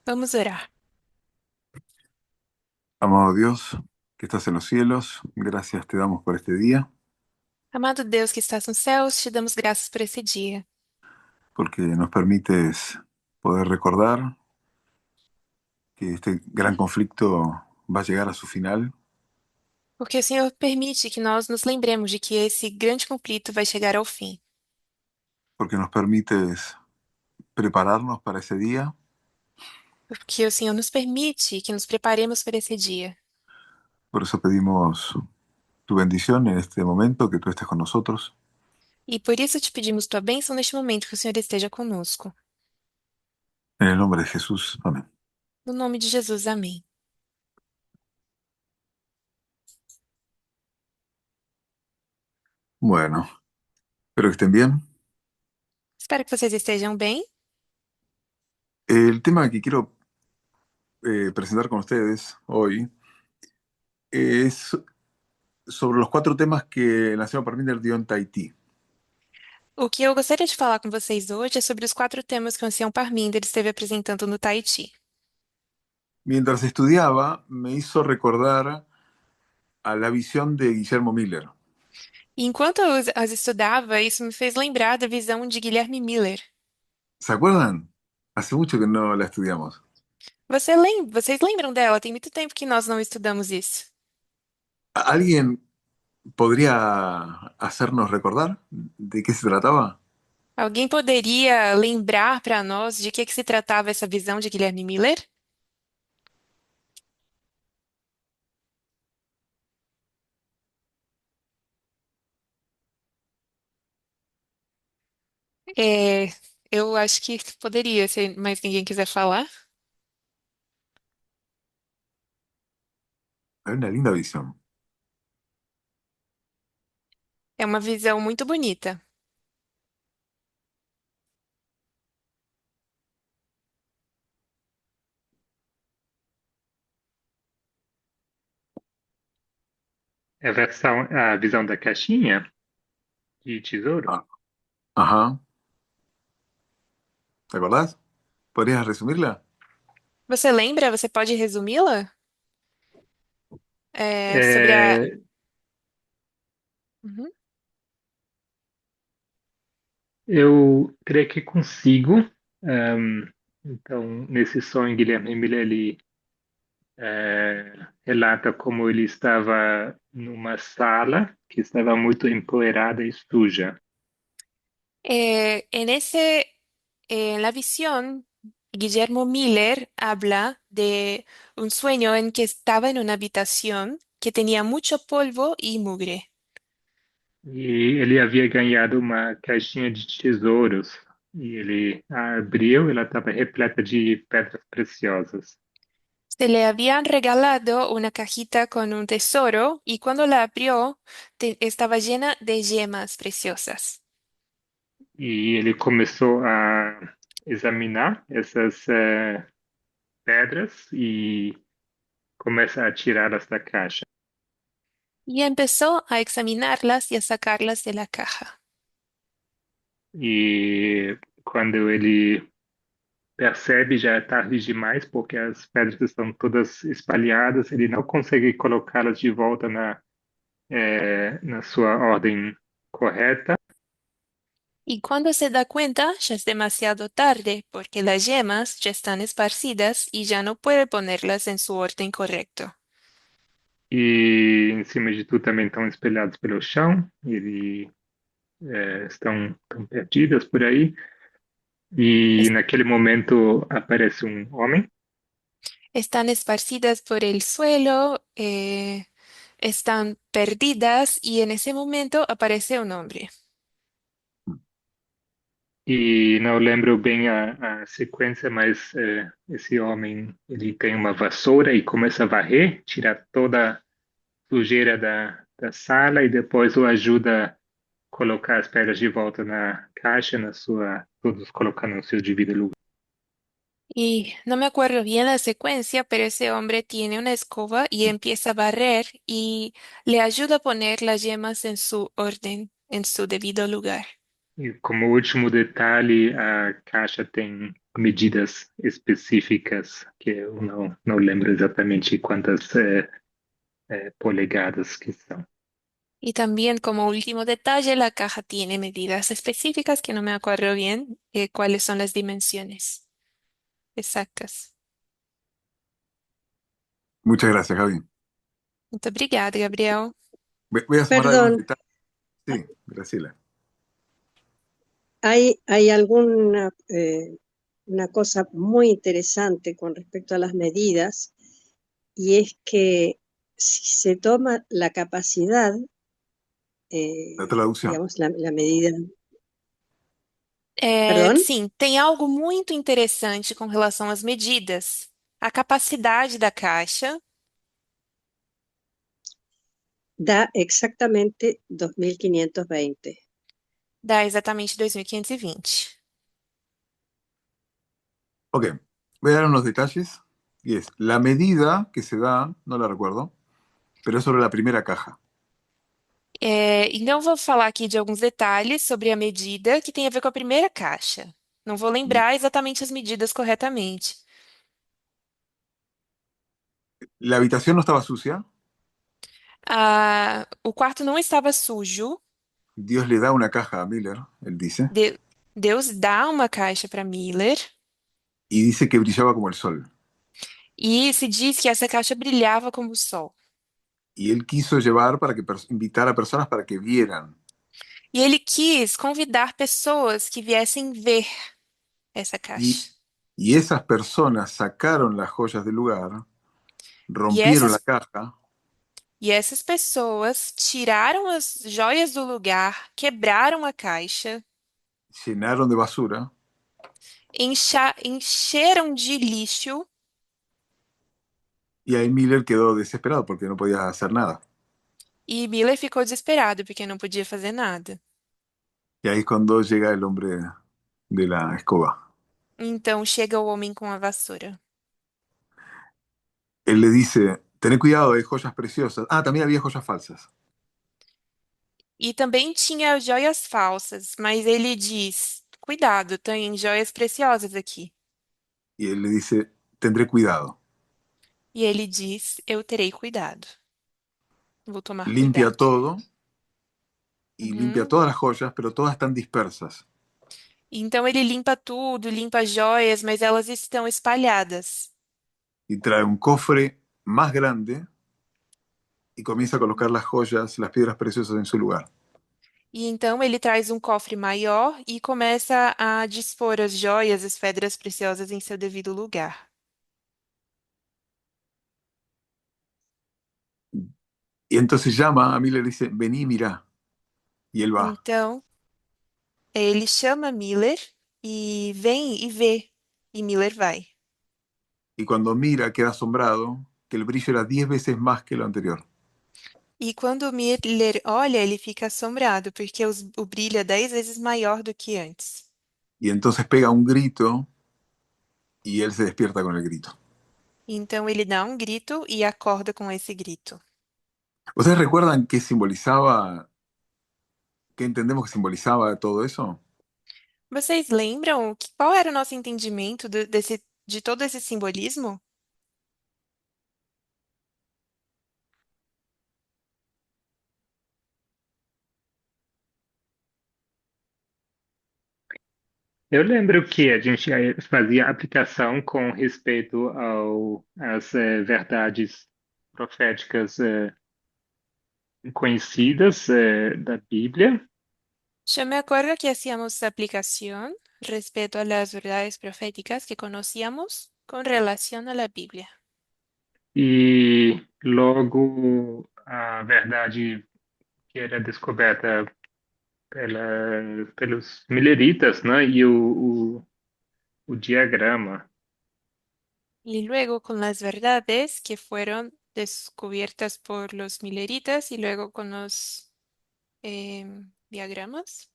Vamos orar. Amado Dios, que estás en los cielos, gracias te damos por este día, Amado Deus que estás nos céus, te damos graças por esse dia, porque nos permites poder recordar que este gran conflicto va a llegar a su final, porque o Senhor permite que nós nos lembremos de que esse grande conflito vai chegar ao fim, porque nos permites prepararnos para ese día. porque o Senhor nos permite que nos preparemos para esse dia. Por eso pedimos tu bendición en este momento, que tú estés con nosotros. E por isso te pedimos tua bênção neste momento que o Senhor esteja conosco. En el nombre de Jesús, amén. No nome de Jesus, amém. Bueno, espero que estén bien. Espero que vocês estejam bem. El tema que quiero presentar con ustedes hoy es sobre los cuatro temas que la señora Parminder dio en Tahití. O que eu gostaria de falar com vocês hoje é sobre os quatro temas que o ancião Parminder esteve apresentando no Tahiti. Mientras estudiaba, me hizo recordar a la visión de Guillermo Miller. E enquanto eu as estudava, isso me fez lembrar da visão de Guilherme Miller. ¿Se acuerdan? Hace mucho que no la estudiamos. Vocês lembram dela? Tem muito tempo que nós não estudamos isso. ¿Alguien podría hacernos recordar de qué se trataba? Alguém poderia lembrar para nós de que se tratava essa visão de Guilherme Miller? É, eu acho que poderia, se mais ninguém quiser falar. Hay una linda visión. É uma visão muito bonita. A visão da caixinha de tesouro. Ah, ajá. ¿Te acordás? ¿Podrías resumirla? Você lembra? Você pode resumi-la? É, sobre a. É, Uhum. eu creio que consigo. Ahm, então, nesse sonho, Guilherme Miller ele relata como ele estava numa sala que estava muito empoeirada e suja. En la visión, Guillermo Miller habla de un sueño en que estaba en una habitación que tenía mucho polvo y mugre. E ele havia ganhado uma caixinha de tesouros. E ele a abriu, ela estava repleta de pedras preciosas. Se le habían regalado una cajita con un tesoro y cuando la abrió estaba llena de gemas preciosas. E ele começou a examinar essas pedras e começa a tirá-las da caixa. Y empezó a examinarlas y a sacarlas de la caja. E quando ele percebe, já é tarde demais, porque as pedras estão todas espalhadas, ele não consegue colocá-las de volta na sua ordem correta. Y cuando se da cuenta, ya es demasiado tarde porque las yemas ya están esparcidas y ya no puede ponerlas en su orden correcto. E em cima de tudo também estão espelhados pelo chão, estão perdidas por aí. E Es- naquele momento aparece um homem Están esparcidas por el suelo, están perdidas y en ese momento aparece un hombre. e não lembro bem a sequência, mas esse homem ele tem uma vassoura e começa a varrer, tirar toda a sujeira da sala e depois o ajuda a colocar as pedras de volta na caixa, todos colocando no seu devido lugar. Y no me acuerdo bien la secuencia, pero ese hombre tiene una escoba y empieza a barrer y le ayuda a poner las yemas en su orden, en su debido lugar. E como último detalhe, a caixa tem medidas específicas, que eu não lembro exatamente quantas polegadas que são. Y también como último detalle, la caja tiene medidas específicas que no me acuerdo bien cuáles son las dimensiones exactas. Muchas gracias, Javi. Muito obrigada, Gabriel. Voy a sumar Perdón, algunos detalles. Sí, Graciela. hay alguna una cosa muy interesante con respecto a las medidas, y es que si se toma la capacidad, La traducción. digamos, la medida, perdón, Sim, tem algo muito interessante com relação às medidas. A capacidade da caixa da exactamente 2520. dá exatamente 2.520. Ok, voy a dar unos detalles. Y es la medida que se da, no la recuerdo, pero es sobre la primera caja. Então, vou falar aqui de alguns detalhes sobre a medida que tem a ver com a primeira caixa. Não vou Y lembrar exatamente as medidas corretamente. la habitación no estaba sucia. O quarto não estava sujo. Dios le da una caja a Miller, él dice, Deus dá uma caixa para Miller y dice que brillaba como el sol. e se diz que essa caixa brilhava como o sol. Y él quiso llevar para que invitar a personas para que vieran. E ele quis convidar pessoas que viessem ver essa Y, caixa. y esas personas sacaron las joyas del lugar, E rompieron la essas, caja, e essas pessoas tiraram as joias do lugar, quebraram a caixa, llenaron de basura, encheram de lixo y ahí Miller quedó desesperado porque no podía hacer nada. e Miller ficou desesperado porque não podia fazer nada. Y ahí es cuando llega el hombre de la escoba. Então chega o homem com a vassoura. Él le dice, tené cuidado, hay joyas preciosas. Ah, también había joyas falsas. E também tinha joias falsas, mas ele diz: cuidado, tem joias preciosas aqui. Y él le dice, tendré cuidado. E ele diz: eu terei cuidado. Vou tomar Limpia cuidado. todo y limpia Uhum. todas las joyas, pero todas están dispersas. Então ele limpa tudo, limpa as joias, mas elas estão espalhadas. Y trae un cofre más grande y comienza a colocar las joyas, las piedras preciosas en su lugar. E então ele traz um cofre maior e começa a dispor as joias, as pedras preciosas em seu devido lugar. Y entonces llama a Miller y le dice, vení y mirá. Y él va. Então ele chama Miller e vem e vê. E Miller vai. Y cuando mira, queda asombrado que el brillo era 10 veces más que lo anterior. E quando Miller olha, ele fica assombrado, porque o brilho é 10 vezes maior do que antes. Y entonces pega un grito y él se despierta con el grito. Então ele dá um grito e acorda com esse grito. ¿Ustedes recuerdan qué simbolizaba, qué entendemos que simbolizaba todo eso? Vocês lembram qual era o nosso entendimento de todo esse simbolismo? Eu lembro que a gente fazia aplicação com respeito às verdades proféticas conhecidas da Bíblia. Yo me acuerdo que hacíamos aplicación respecto a las verdades proféticas que conocíamos con relación a la Biblia. E logo a verdade que era descoberta pelos mileritas, né? E o diagrama. Y luego con las verdades que fueron descubiertas por los mileritas y luego con los diagramas.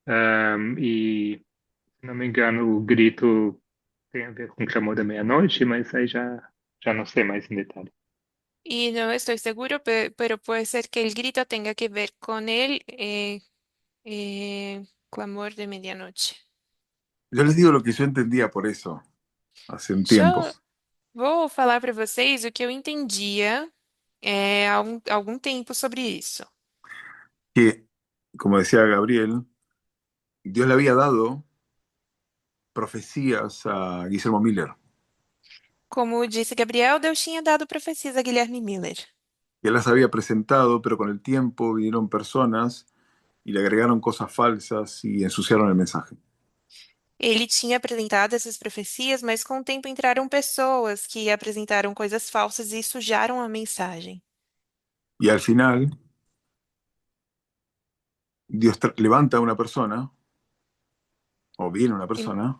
E, se não me engano, o grito tem a ver com o clamor da meia-noite, mas aí já não sei mais em detalhe. Y no estoy seguro, pero puede ser que el grito tenga que ver con el clamor de medianoche. Yo les digo lo que yo entendía por eso, hace un Deixa tiempo. eu, vou falar para vocês o que eu entendia há algum tempo sobre isso. Que, como decía Gabriel, Dios le había dado profecías a Guillermo Miller, Como disse Gabriel, Deus tinha dado profecias a Guilherme Miller. que él las había presentado, pero con el tiempo vinieron personas y le agregaron cosas falsas y ensuciaron el mensaje. Ele tinha apresentado essas profecias, mas com o tempo entraram pessoas que apresentaram coisas falsas e sujaram a mensagem. Y al final, Dios levanta a una persona, o viene una E, persona,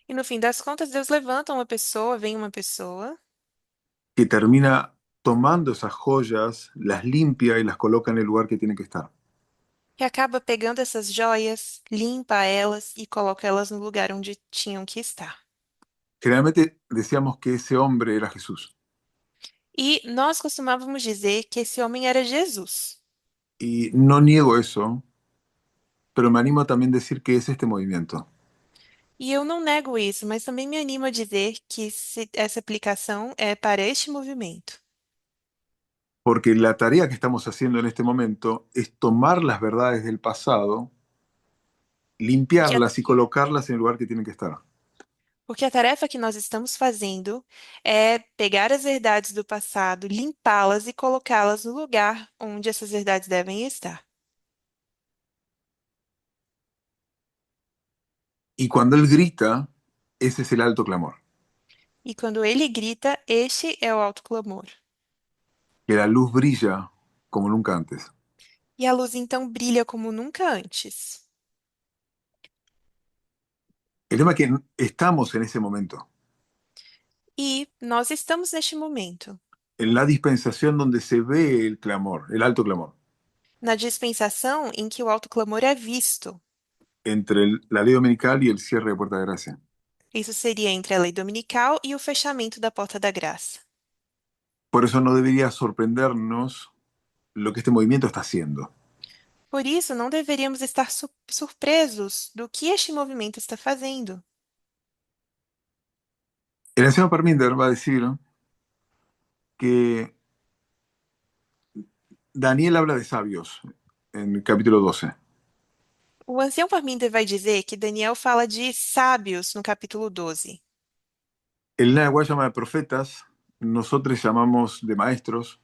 e no fim das contas, Deus levanta uma pessoa, vem uma pessoa que termina tomando esas joyas, las limpia y las coloca en el lugar que tienen que estar. que acaba pegando essas joias, limpa elas e coloca elas no lugar onde tinham que estar. Generalmente decíamos que ese hombre era Jesús. E nós costumávamos dizer que esse homem era Jesus. Y no niego eso, pero me animo también a decir que es este movimiento. E eu não nego isso, mas também me animo a dizer que essa aplicação é para este movimento. Porque la tarea que estamos haciendo en este momento es tomar las verdades del pasado, Porque a, limpiarlas y colocarlas en el lugar que tienen que estar. porque a tarefa que nós estamos fazendo é pegar as verdades do passado, limpá-las e colocá-las no lugar onde essas verdades devem estar. Y cuando Él grita, ese es el alto clamor. E quando ele grita, este é o alto clamor. Que la luz brilla como nunca antes. E a luz então brilha como nunca antes. El tema es que estamos en ese momento, E nós estamos neste momento, en la dispensación donde se ve el clamor, el alto clamor, na dispensação em que o alto clamor é visto. entre la ley dominical y el cierre de Puerta de Gracia. Isso seria entre a lei dominical e o fechamento da porta da graça. Por eso no debería sorprendernos lo que este movimiento está haciendo. Por isso, não deveríamos estar surpresos do que este movimento está fazendo. El anciano Parminder va a decir que Daniel habla de sabios en el capítulo 12. O ancião Parminder vai dizer que Daniel fala de sábios no capítulo 12. El Nahuatl llama de profetas, nosotros llamamos de maestros,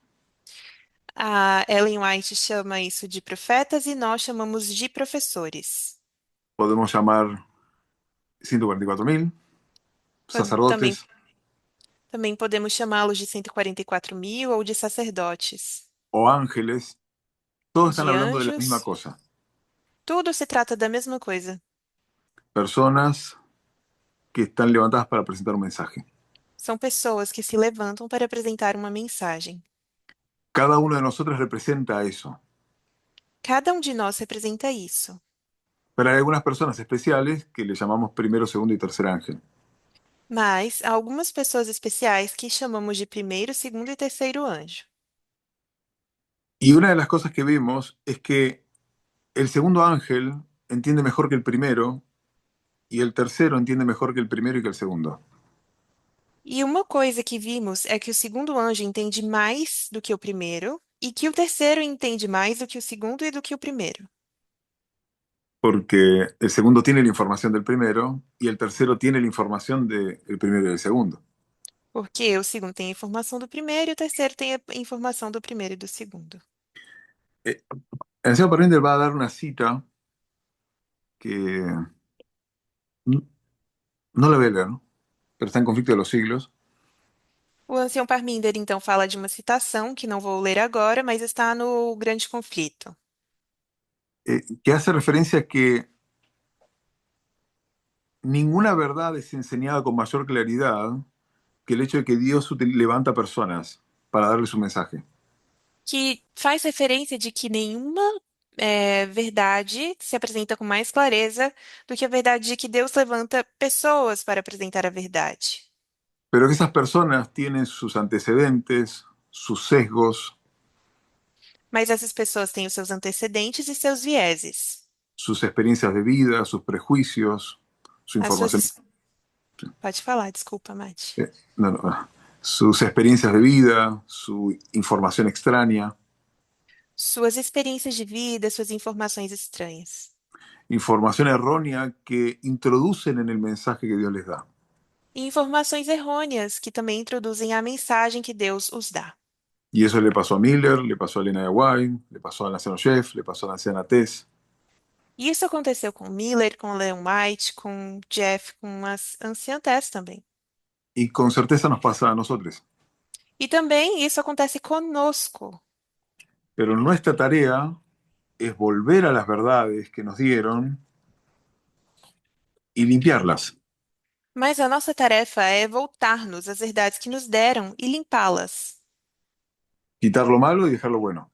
A Ellen White chama isso de profetas e nós chamamos de professores. podemos llamar 144.000 Também, sacerdotes também podemos chamá-los de 144.000 ou de sacerdotes, o ángeles, todos están de hablando de la misma anjos. cosa. Tudo se trata da mesma coisa. Personas que están levantadas para presentar un mensaje. São pessoas que se levantam para apresentar uma mensagem. Cada uno de nosotros representa eso. Cada um de nós representa isso. Pero hay algunas personas especiales que le llamamos primero, segundo y tercer ángel. Mas há algumas pessoas especiais que chamamos de primeiro, segundo e terceiro anjo. Y una de las cosas que vimos es que el segundo ángel entiende mejor que el primero y el tercero entiende mejor que el primero y que el segundo. E uma coisa que vimos é que o segundo anjo entende mais do que o primeiro, e que o terceiro entende mais do que o segundo e do que o primeiro. Porque el segundo tiene la información del primero y el tercero tiene la información del primero y del segundo. Porque o segundo tem a informação do primeiro e o terceiro tem a informação do primeiro e do segundo. El anciano Parminder va a dar una cita que no la voy a leer, ¿no? Pero está en Conflicto de los Siglos, O ancião Parminder, então, fala de uma citação que não vou ler agora, mas está no Grande Conflito, que hace referencia a que ninguna verdad es enseñada con mayor claridad que el hecho de que Dios levanta personas para darle su mensaje. que faz referência de que nenhuma verdade se apresenta com mais clareza do que a verdade de que Deus levanta pessoas para apresentar a verdade. Pero que esas personas tienen sus antecedentes, sus sesgos, Mas essas pessoas têm os seus antecedentes e seus vieses, sus experiencias de vida, sus prejuicios, su as suas. información, Pode falar, desculpa, Mati. no, no, sus experiencias de vida, su información extraña, Suas experiências de vida, suas informações estranhas. información errónea que introducen en el mensaje que Dios les da. E informações errôneas que também introduzem a mensagem que Deus os dá. Y eso le pasó a Miller, le pasó a Elena de White, le pasó al anciano Jeff, le pasó a la anciana Tess. E isso aconteceu com Miller, com Leon White, com Jeff, com as anciã Tess também. Y con certeza nos pasa a nosotros. E também isso acontece conosco. Pero nuestra tarea es volver a las verdades que nos dieron y limpiarlas. Mas a nossa tarefa é voltar-nos às verdades que nos deram e limpá-las. Quitar lo malo y dejar lo bueno.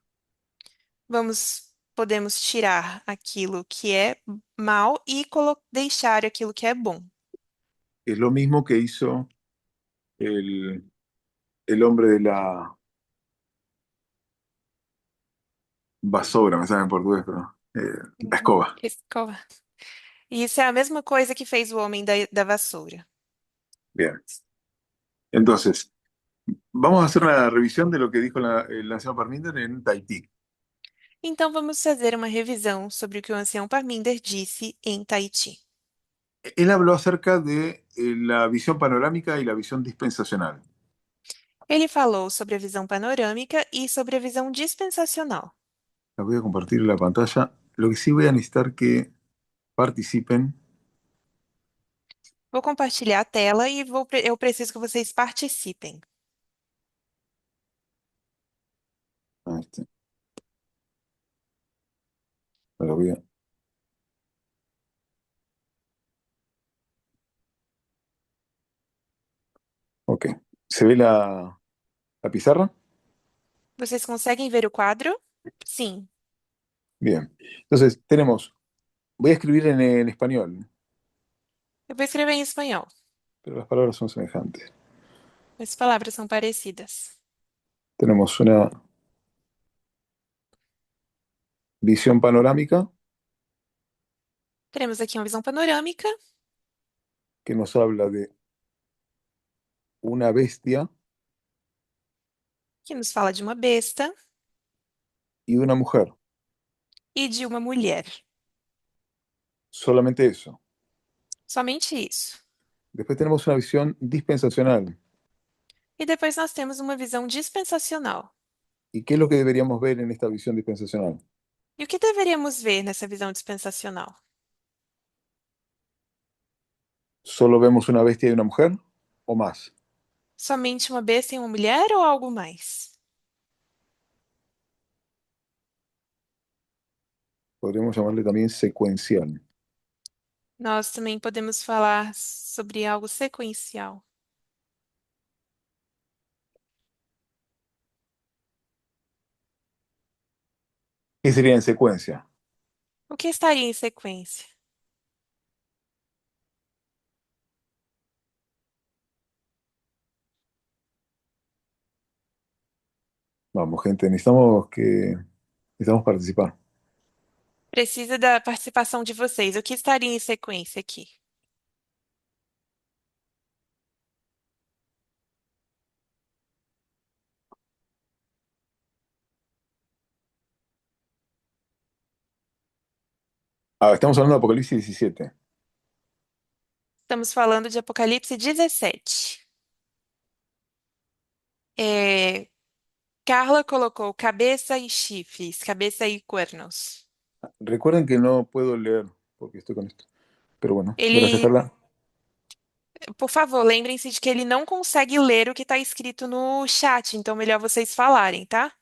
Podemos tirar aquilo que é mal e deixar aquilo que é bom. Es lo mismo que hizo el, el hombre de la vasora, me sale en portugués, pero la escoba. Escova. E isso é a mesma coisa que fez o homem da vassoura. Bien. Entonces, vamos a hacer una revisión de lo que dijo el anciano Parminder en Tahití. Então vamos fazer uma revisão sobre o que o ancião Parminder disse em Tahiti. Él habló acerca de la visión panorámica y la visión dispensacional. Ele falou sobre a visão panorâmica e sobre a visão dispensacional. La voy a compartir en la pantalla. Lo que sí voy a necesitar que participen. Vou compartilhar a tela e eu preciso que vocês participem. Ah, lo voy a- Ok. ¿Se ve la pizarra? Vocês conseguem ver o quadro? Sim. Bien. Entonces, voy a escribir en español, Eu vou escrever em espanhol. pero las palabras son semejantes. As palavras são parecidas. Tenemos una visión panorámica Teremos aqui uma visão panorâmica que nos habla de una bestia que nos fala de uma besta y de una mujer. e de uma mulher. Solamente eso. Somente isso. Después tenemos una visión dispensacional. E depois nós temos uma visão dispensacional. ¿Y qué es lo que deberíamos ver en esta visión dispensacional? E o que deveríamos ver nessa visão dispensacional? ¿Solo vemos una bestia y una mujer o más? Somente uma besta e uma mulher ou algo mais? Podríamos llamarle también secuencial. Nós também podemos falar sobre algo sequencial. ¿Qué sería en secuencia? O que estaria em sequência? Vamos, gente, necesitamos participar. Precisa da participação de vocês. O que estaria em sequência aqui? Ah, estamos hablando de Apocalipsis 17. Estamos falando de Apocalipse 17. É, Carla colocou cabeça e chifres, cabeça e cuernos. Recuerden que no puedo leer porque estoy con esto. Pero bueno, gracias, Ele, Carla. por favor, lembrem-se de que ele não consegue ler o que está escrito no chat, então melhor vocês falarem, tá?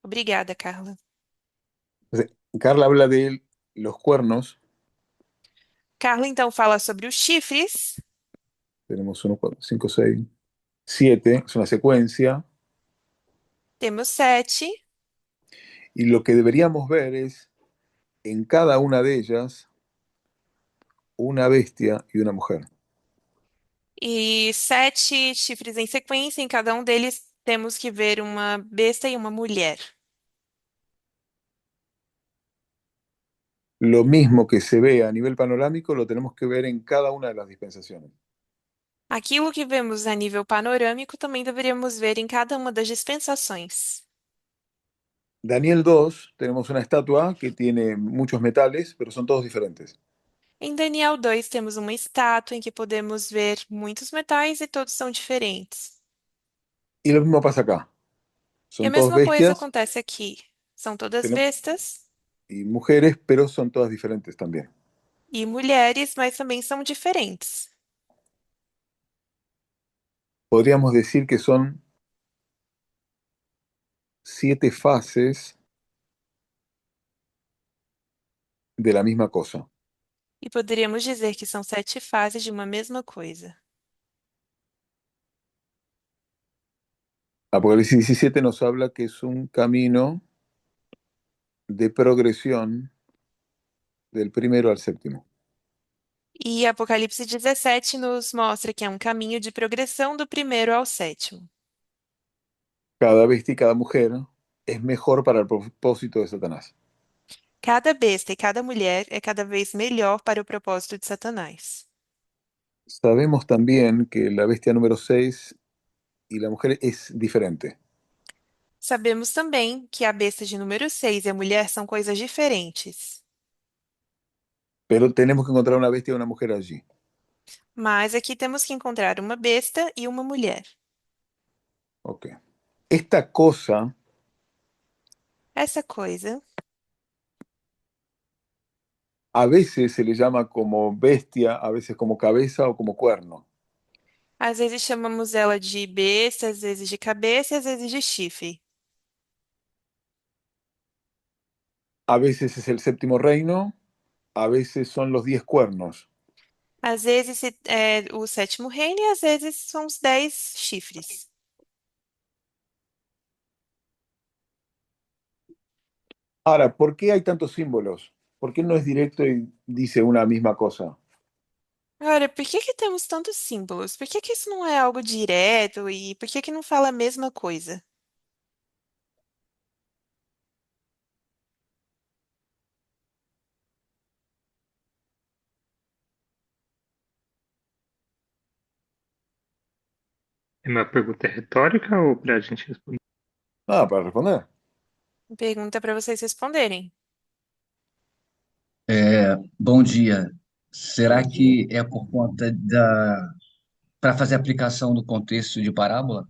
Obrigada, Carla. Entonces, Carla habla de los cuernos. Carla, então, fala sobre os chifres. Tenemos 1, 4, 5, 6, 7. Es una secuencia. Temos 7. Y lo que deberíamos ver es en cada una de ellas una bestia y una mujer. E 7 chifres em sequência, em cada um deles temos que ver uma besta e uma mulher. Lo mismo que se ve a nivel panorámico lo tenemos que ver en cada una de las dispensaciones. Aquilo que vemos a nível panorâmico também deveríamos ver em cada uma das dispensações. Daniel 2 tenemos una estatua que tiene muchos metales, pero son todos diferentes. Em Daniel 2, temos uma estátua em que podemos ver muitos metais e todos são diferentes. Y lo mismo pasa acá. E a Son todos mesma coisa bestias acontece aqui. São todas tenem- bestas y mujeres, pero son todas diferentes también. e mulheres, mas também são diferentes. Podríamos decir que son 7 fases de la misma cosa. E poderíamos dizer que são 7 fases de uma mesma coisa. Apocalipsis 17 nos habla que es un camino de progresión del primero al séptimo. E Apocalipse 17 nos mostra que é um caminho de progressão do primeiro ao sétimo. Cada bestia y cada mujer es mejor para el propósito de Satanás. Cada besta e cada mulher é cada vez melhor para o propósito de Satanás. Sabemos también que la bestia número 6 y la mujer es diferente, Sabemos também que a besta de número 6 e a mulher são coisas diferentes. pero tenemos que encontrar una bestia y una mujer allí. Mas aqui temos que encontrar uma besta e uma mulher. Ok. Esta cosa Essa coisa, a veces se le llama como bestia, a veces como cabeza o como cuerno. às vezes chamamos ela de besta, às vezes de cabeça e às vezes de chifre. A veces es el séptimo reino, a veces son los 10 cuernos. Às vezes é o sétimo reino e às vezes são os 10 chifres. Ahora, ¿por qué hay tantos símbolos? ¿Por qué no es directo y dice una misma cosa? Agora, por que que temos tantos símbolos? Por que que isso não é algo direto e por que que não fala a mesma coisa? É uma pergunta retórica ou para a gente responder? Nada, para responder. Pergunta para vocês responderem. Bom dia. Será Bom dia. que é por conta para fazer aplicação do contexto de parábola?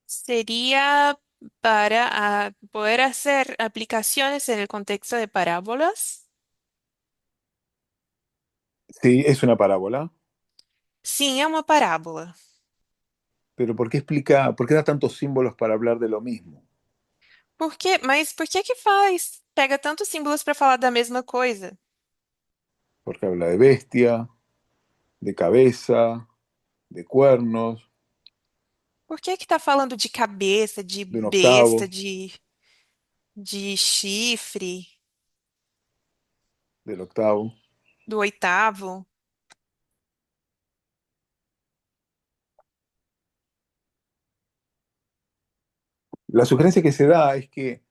Sería para poder hacer aplicaciones en el contexto de parábolas. Sí, es una parábola, Sim, é uma parábola. pero ¿por qué da tantos símbolos para hablar de lo mismo? Mas por que que pega tantos símbolos para falar da mesma coisa? Porque habla de bestia, de cabeza, de cuernos, Por que que tá falando de cabeça, de de un besta, octavo, de chifre, del octavo. do oitavo? La sugerencia que se da es que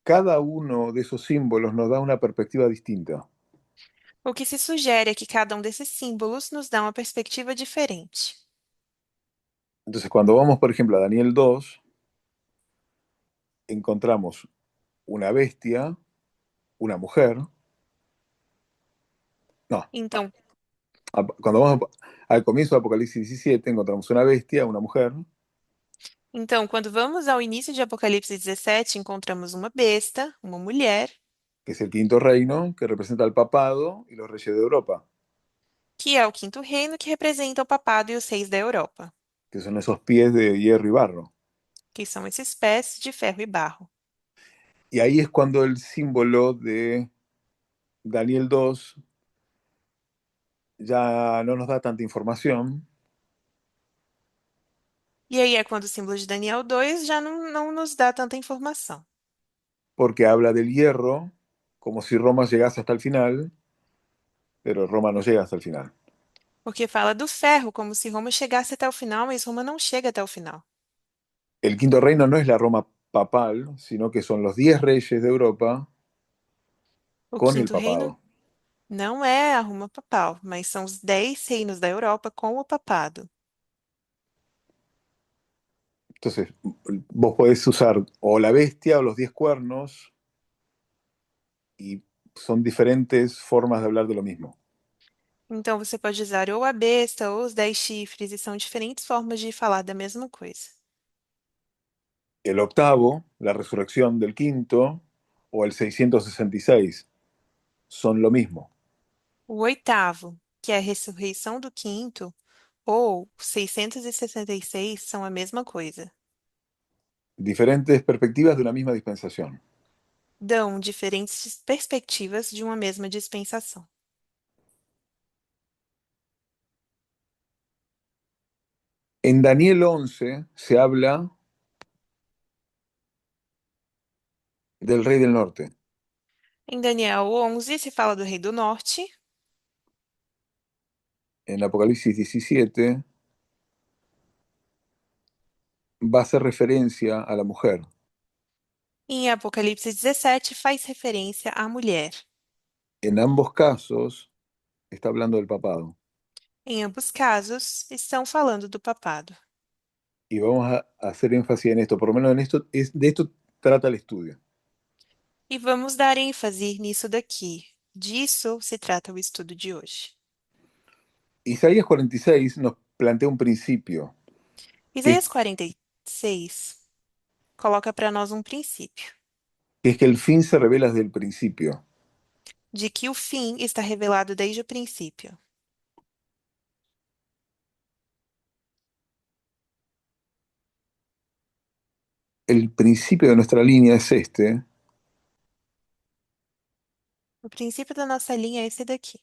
cada uno de esos símbolos nos da una perspectiva distinta. O que se sugere é que cada um desses símbolos nos dá uma perspectiva diferente. Entonces, cuando vamos, por ejemplo, a Daniel 2, encontramos una bestia, una mujer. No, Então, cuando vamos al comienzo de Apocalipsis 17, encontramos una bestia, una mujer, quando vamos ao início de Apocalipse 17, encontramos uma besta, uma mulher, que es el quinto reino, que representa al papado y los reyes de Europa, que é o quinto reino que representa o papado e os reis da Europa, que son esos pies de hierro y barro. que são esses pés de ferro e barro. Y ahí es cuando el símbolo de Daniel 2 ya no nos da tanta información, E aí é quando o símbolo de Daniel 2 já não nos dá tanta informação, porque habla del hierro como si Roma llegase hasta el final, pero Roma no llega hasta el final. porque fala do ferro como se Roma chegasse até o final, mas Roma não chega até o final. El quinto reino no es la Roma papal, sino que son los 10 reyes de Europa O con el quinto reino papado. não é a Roma papal, mas são os 10 reinos da Europa com o papado. Entonces, vos podés usar o la bestia o los 10 cuernos y son diferentes formas de hablar de lo mismo. Então você pode usar ou a besta ou os 10 chifres, e são diferentes formas de falar da mesma coisa. El octavo, la resurrección del quinto, o el 666, son lo mismo. O oitavo, que é a ressurreição do quinto, ou 666, são a mesma coisa. Diferentes perspectivas de una misma dispensación. Dão diferentes perspectivas de uma mesma dispensação. En Daniel 11 se habla del rey del norte. Em Daniel 11 se fala do rei do norte. En Apocalipsis 17 va a hacer referencia a la mujer. Em Apocalipse 17 faz referência à mulher. En ambos casos está hablando del papado. Em ambos casos, estão falando do papado. Y vamos a hacer énfasis en esto, por lo menos en esto, de esto trata el estudio. E vamos dar ênfase nisso daqui. Disso se trata o estudo de hoje. Isaías 46 nos plantea un principio, Isaías 46 coloca para nós um princípio, que es que el fin se revela desde el principio. de que o fim está revelado desde o princípio. El principio de nuestra línea es este, O princípio da nossa linha é esse daqui.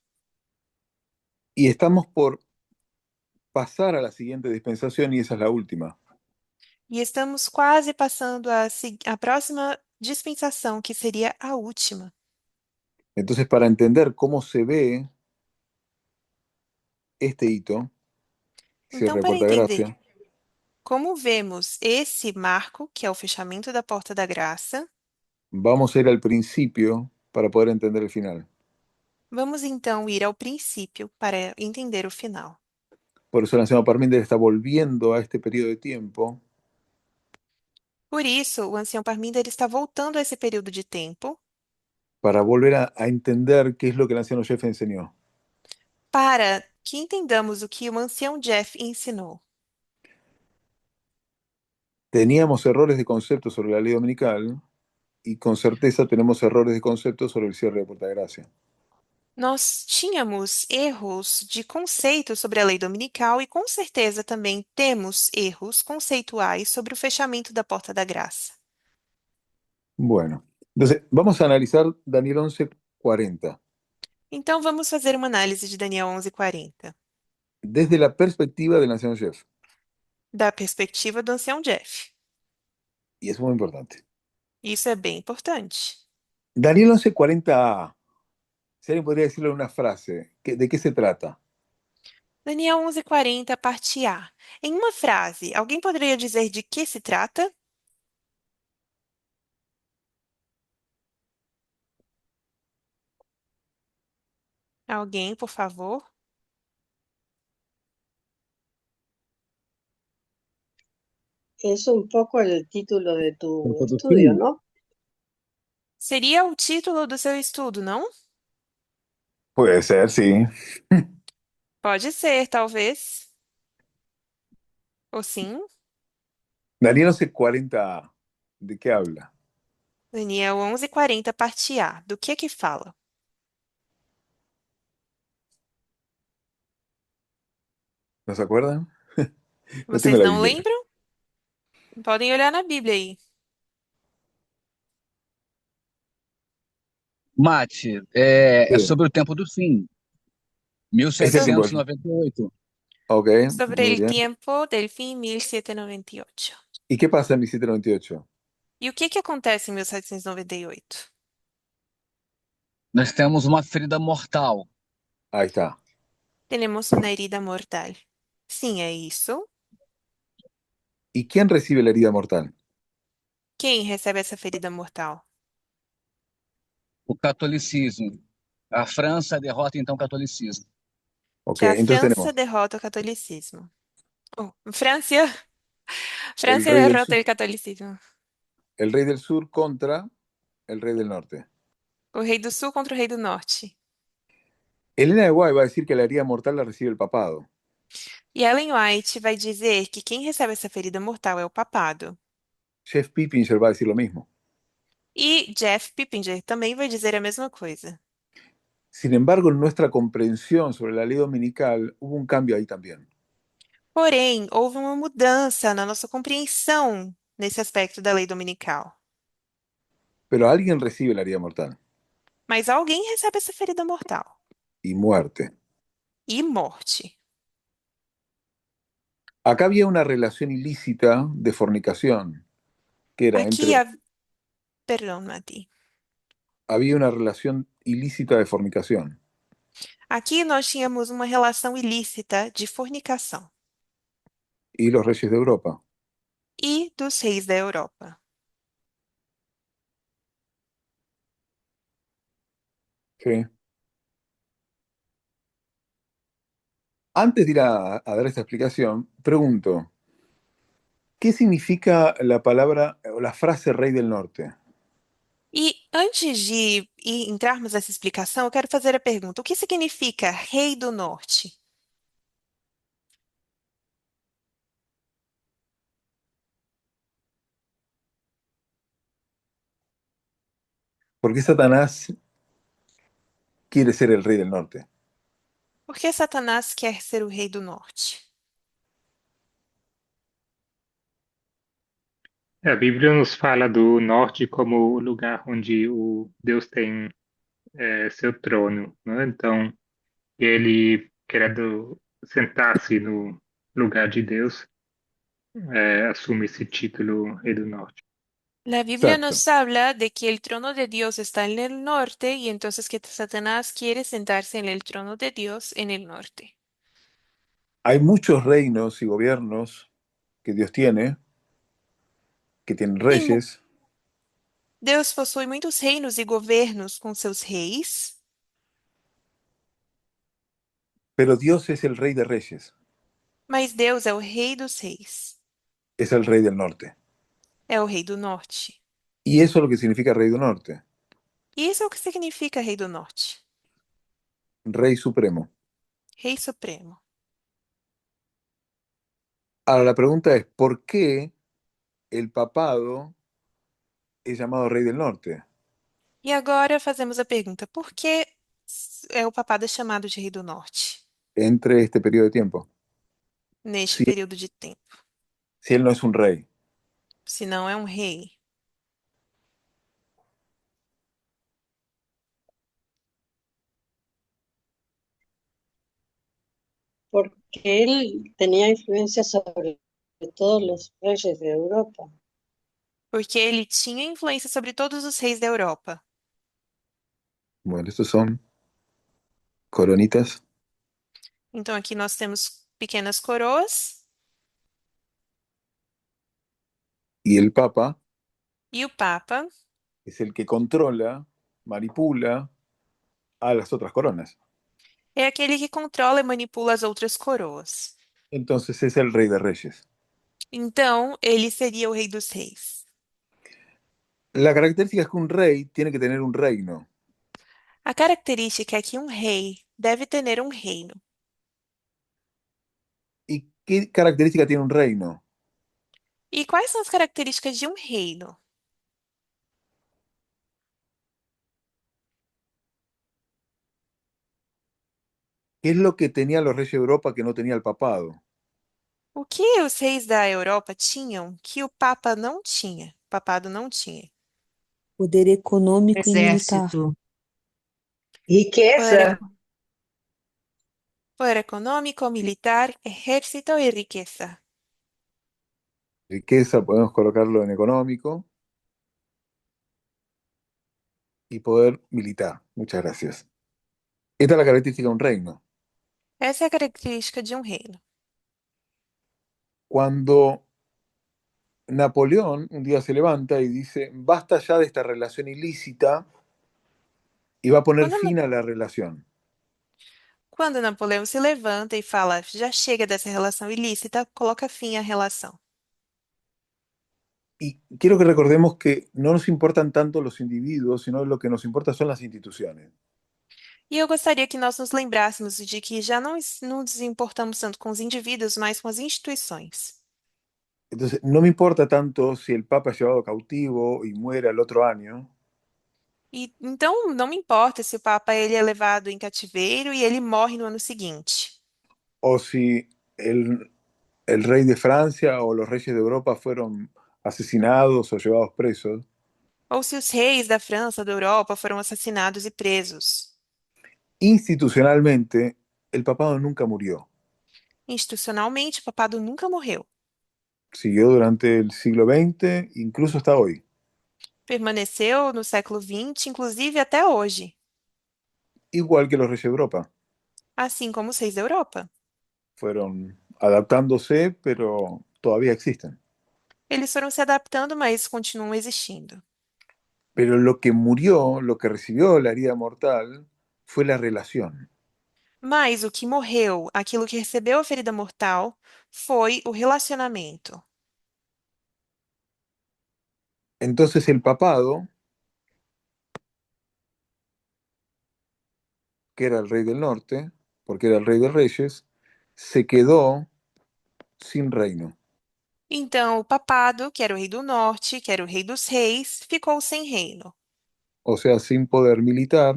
y estamos por pasar a la siguiente dispensación y esa es la última. E estamos quase passando a próxima dispensação, que seria a última. Entonces, para entender cómo se ve este hito, Então, cierre de para puerta de entender gracia, como vemos esse marco, que é o fechamento da porta da graça, vamos a ir al principio para poder entender el final. vamos então ir ao princípio para entender o final. Por eso el anciano Parmínides está volviendo a este periodo de tiempo Por isso, o ancião Parmínder está voltando a esse período de tempo para volver a entender qué es lo que el anciano Jeff enseñó. para que entendamos o que o ancião Jeff ensinou. Teníamos errores de concepto sobre la ley dominical y con certeza tenemos errores de concepto sobre el cierre de puerta de gracia. Nós tínhamos erros de conceito sobre a lei dominical e, com certeza, também temos erros conceituais sobre o fechamento da porta da graça. Bueno, entonces vamos a analizar Daniel 11:40 Então, vamos fazer uma análise de Daniel 11:40, desde la perspectiva del anciano Jeff. da perspectiva do ancião Jeff. Y es muy importante. Isso é bem importante. Daniel 11:40a. Si alguien podría decirlo en una frase, ¿de qué se trata? Daniel 11:40, parte A. Em uma frase, alguém poderia dizer de que se trata? Alguém, por favor? Es un poco el título de tu Tempo do estudio, fim. ¿no? Seria o título do seu estudo, não? Puede ser, sí. Pode ser, talvez. Ou sim? Daniel 11:40a. ¿De qué habla? Daniel 11:40, parte A. Do que fala? ¿No se acuerdan? No tengo Vocês la não Biblia. lembram? Podem olhar na Bíblia aí. Mate, é Sí. sobre o tempo do fim, Es el tiempo. 1798. Ok, Sobre muy el bien. tiempo del fin 1798. ¿Y qué pasa en 1798? E o que acontece em 1798? Nós temos uma ferida mortal. Ahí está. Temos uma herida mortal. Sim, é isso. ¿Y quién recibe la herida mortal? Quem recebe essa ferida mortal? O catolicismo. A França derrota então o catolicismo. Ok, Que a entonces França tenemos derrota o catolicismo. Oh, Francia, el Francia rey del derrota sur, el catolicismo. el rey del sur contra el rey del norte. O rei do sul contra o rei do norte. Elena de Guay va a decir que la herida mortal la recibe el papado. E Ellen White vai dizer que quem recebe essa ferida mortal é o papado. Jeff Pippinger va a decir lo mismo. E Jeff Pippinger também vai dizer a mesma coisa. Sin embargo, en nuestra comprensión sobre la ley dominical hubo un cambio ahí también. Porém, houve uma mudança na nossa compreensão nesse aspecto da lei dominical. Pero alguien recibe la herida mortal Mas alguém recebe essa ferida mortal y muerte. e morte. Acá había una relación ilícita de fornicación, que era Aqui, entre, perdão, Mati. había una relación ilícita de fornicación Aqui nós tínhamos uma relação ilícita de fornicação y los reyes de Europa. e dos reis da Europa. ¿Sí? Antes de ir a dar esta explicación, pregunto, ¿qué significa la palabra o la frase rey del norte? E antes de entrarmos nessa explicação, eu quero fazer a pergunta: o que significa Rei do Norte? ¿Por qué Satanás quiere ser el rey del norte? Por que Satanás quer ser o Rei do Norte? A Bíblia nos fala do norte como o lugar onde o Deus tem seu trono, né? Então, ele, querendo sentar-se no lugar de Deus, assume esse título Rei do Norte. La Biblia Exacto. nos habla de que el trono de Dios está en el norte y entonces que Satanás quiere sentarse en el trono de Dios en el norte. Hay muchos reinos y gobiernos que Dios tiene, que tienen E reyes, Deus possui muitos reinos e governos com seus reis, pero Dios es el rey de reyes, mas Deus é o Rei dos reis, es el rey del norte. é o Rei do Norte. Y eso es lo que significa rey del norte, E isso é o que significa Rei do Norte, rey supremo. Rei Supremo. Ahora la pregunta es, ¿por qué el papado es llamado rey del norte? E agora fazemos a pergunta: por que é o papado chamado de Rei do Norte Entre este periodo de tiempo. neste Si, período de tempo? si él no es un rey. Se não é um rei. porque él tenía influencia sobre todos los reyes de Europa. Porque ele tinha influência sobre todos os reis da Europa. Bueno, estos son coronitas Então aqui nós temos pequenas coroas y el papa e o Papa es el que controla, manipula a las otras coronas. é aquele que controla e manipula as outras coroas. Entonces es el rey de reyes. Então ele seria o Rei dos Reis. La característica es que un rey tiene que tener un reino. A característica é que um rei deve ter um reino. ¿Y qué característica tiene un reino? E quais são as características de um reino? ¿Qué es lo que tenían los reyes de Europa que no tenía el papado? O que os reis da Europa tinham que o Papa não tinha, o papado não tinha? Poder econômico e militar. Exército, Poder, riqueza, poder econômico, militar, ejército e riqueza. Riqueza, podemos colocarlo en económico y poder militar. Muchas gracias. Esta es la característica de un reino. Essa é a característica de um reino. Cuando Napoleón un día se levanta y dice, basta ya de esta relación ilícita y va a poner Quando, fin a la relación. quando Napoleão se levanta e fala, já chega dessa relação ilícita, coloca fim à relação. Y quiero que recordemos que no nos importan tanto los individuos, sino lo que nos importa son las instituciones. E eu gostaria que nós nos lembrássemos de que já não nos importamos tanto com os indivíduos, mas com as instituições. Entonces, no me importa tanto si el Papa es llevado cautivo y muere al otro año, E então não me importa se o Papa ele é levado em cativeiro e ele morre no ano seguinte, o si el rey de Francia o los reyes de Europa fueron asesinados o llevados presos. ou se os reis da França, da Europa foram assassinados e presos. Institucionalmente, el papado nunca murió. Institucionalmente, o papado nunca morreu. Siguió durante el siglo XX, incluso hasta hoy. Permaneceu no século XX, inclusive até hoje, Igual que los reyes de Europa. assim como os reis da Europa. Fueron adaptándose, pero todavía existen. Eles foram se adaptando, mas continuam existindo. Pero lo que murió, lo que recibió la herida mortal, fue la relación. Mas o que morreu, aquilo que recebeu a ferida mortal, foi o relacionamento. Entonces el papado, que era el rey del norte, porque era el rey de reyes, se quedó sin reino. Então, o papado, que era o rei do norte, que era o rei dos reis, ficou sem reino, O sea, sin poder militar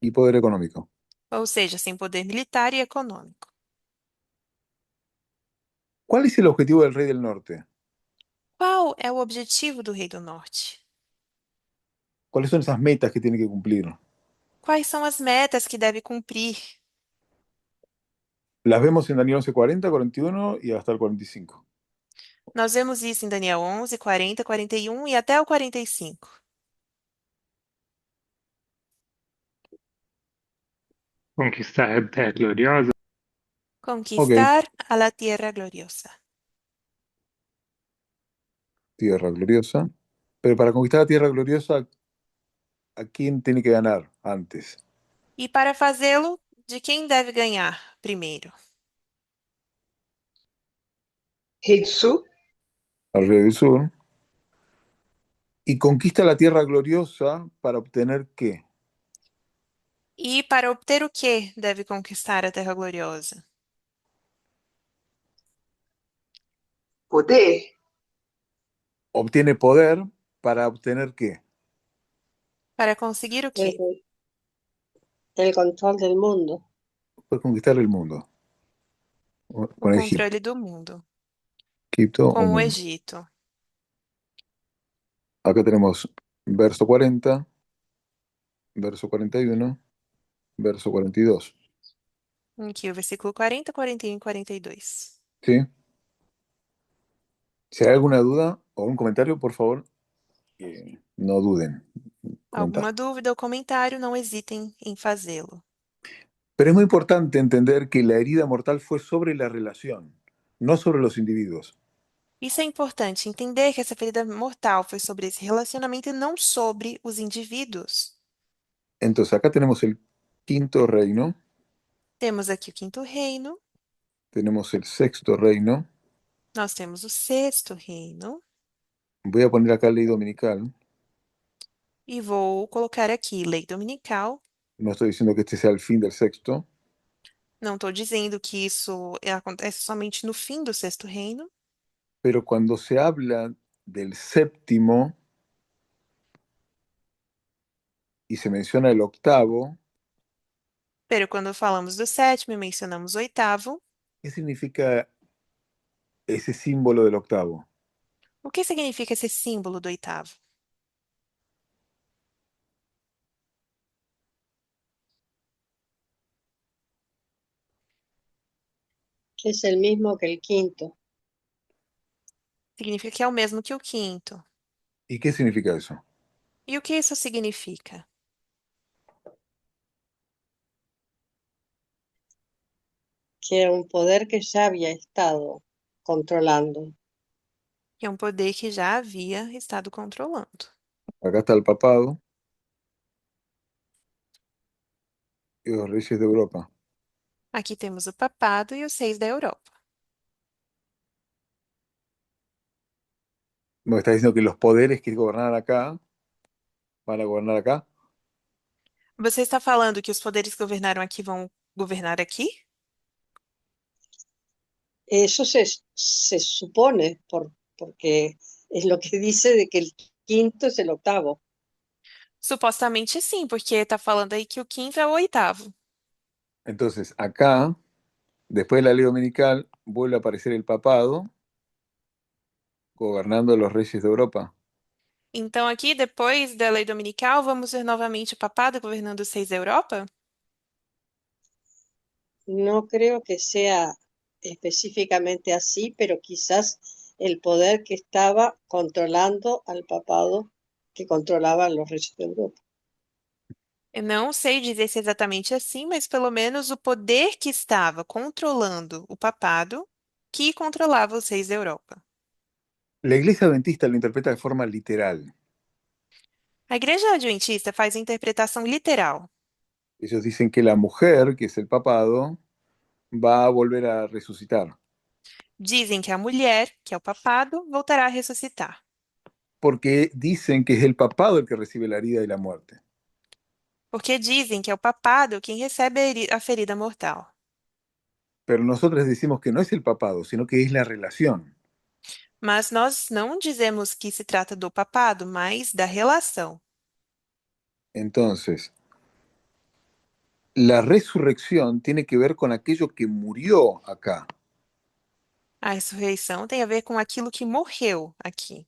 y poder económico. ou seja, sem poder militar e econômico. ¿Cuál es el objetivo del rey del norte? Qual é o objetivo do rei do norte? ¿Cuáles son esas metas que tiene que cumplir? Quais são as metas que deve cumprir? Las vemos en Daniel 11, 40, 41 y hasta el 45. Nós vemos isso em Daniel 11, 40, 41 e até o 45. Conquistar a Terra Gloriosa. Ok, Conquistar a la tierra gloriosa. tierra gloriosa. Pero para conquistar la tierra gloriosa, ¿a quién tiene que ganar antes? E para fazê-lo, de quem deve ganhar primeiro? Rei do Sul, Al rey del sur. Y conquista la tierra gloriosa para obtener qué? E para obter o que deve conquistar a terra gloriosa? poder, Obtiene poder para obtener qué? Para conseguir o quê? el, el control del mundo. Pues conquistar el mundo. O Con Egipto, controle do mundo, Egipto o com o mundo. Egito. Acá tenemos verso 40, verso 41, verso 42. Aqui o versículo 40, 41 e 42. ¿Sí? Si hay alguna duda o un comentario, por favor, no duden en Alguma comentar. dúvida ou comentário, não hesitem em fazê-lo. Pero es muy importante entender que la herida mortal fue sobre la relación, no sobre los individuos. Isso é importante, entender que essa ferida mortal foi sobre esse relacionamento e não sobre os indivíduos. Entonces, acá tenemos el quinto reino, Temos aqui o quinto reino, tenemos el sexto reino. nós temos o sexto reino, Voy a poner acá ley dominical. e vou colocar aqui lei dominical. No estoy diciendo que este sea el fin del sexto, Não estou dizendo que isso acontece somente no fim do sexto reino, pero cuando se habla del séptimo y se menciona el octavo, pero quando falamos do sétimo e mencionamos o oitavo, ¿qué significa ese símbolo del octavo? o que significa esse símbolo do oitavo? Que es el mismo que el quinto. Significa que é o mesmo que o quinto. ¿Y qué significa eso? E o que isso significa? Que era un poder que ya había estado controlando. Que é um poder que já havia estado controlando. Acá está el papado y los reyes de Europa. Aqui temos o papado e os reis da Europa. Me está diciendo que los poderes que gobernan acá van a gobernar acá. Você está falando que os poderes que governaram aqui vão governar aqui? Eso se supone, porque es lo que dice de que el quinto es el octavo. Supostamente sim, porque tá falando aí que o quinto é o oitavo. Entonces, acá, después de la ley dominical, vuelve a aparecer el papado gobernando a los reyes de Europa. Então, aqui, depois da lei dominical, vamos ver novamente o papado governando os reis da Europa? No creo que sea específicamente así, pero quizás el poder que estaba controlando al papado que controlaba a los reyes de Europa. Eu não sei dizer se é exatamente assim, mas pelo menos o poder que estava controlando o papado que controlava os reis da Europa. La iglesia adventista lo interpreta de forma literal. A Igreja Adventista faz a interpretação literal. Ellos dicen que la mujer, que es el papado, va a volver a resucitar, Dizem que a mulher, que é o papado, voltará a ressuscitar, porque dicen que es el papado el que recibe la herida y la muerte. porque dizem que é o papado quem recebe a ferida mortal. Pero nosotros decimos que no es el papado, sino que es la relación. Mas nós não dizemos que se trata do papado, mas da relação. Entonces, la resurrección tiene que ver con aquello que murió acá. A ressurreição tem a ver com aquilo que morreu aqui.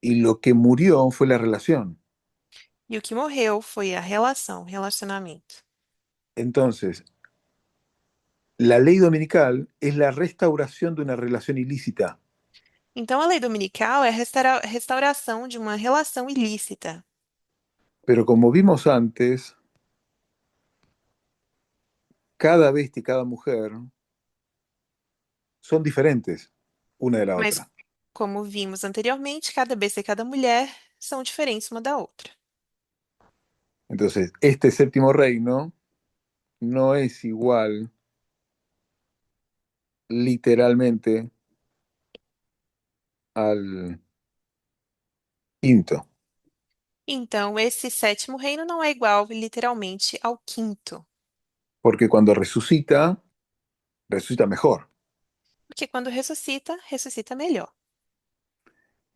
Y lo que murió fue la relación. E o que morreu foi a relação, o relacionamento. Entonces, la ley dominical es la restauración de una relación ilícita. Então, a lei dominical é a restauração de uma relação ilícita. Pero como vimos antes, cada bestia y cada mujer son diferentes una de la Mas, otra. como vimos anteriormente, cada besta e cada mulher são diferentes uma da outra. Entonces, este séptimo reino no es igual literalmente al quinto, Então, esse sétimo reino não é igual, literalmente, ao quinto. porque cuando resucita, resucita mejor. Porque quando ressuscita, ressuscita melhor.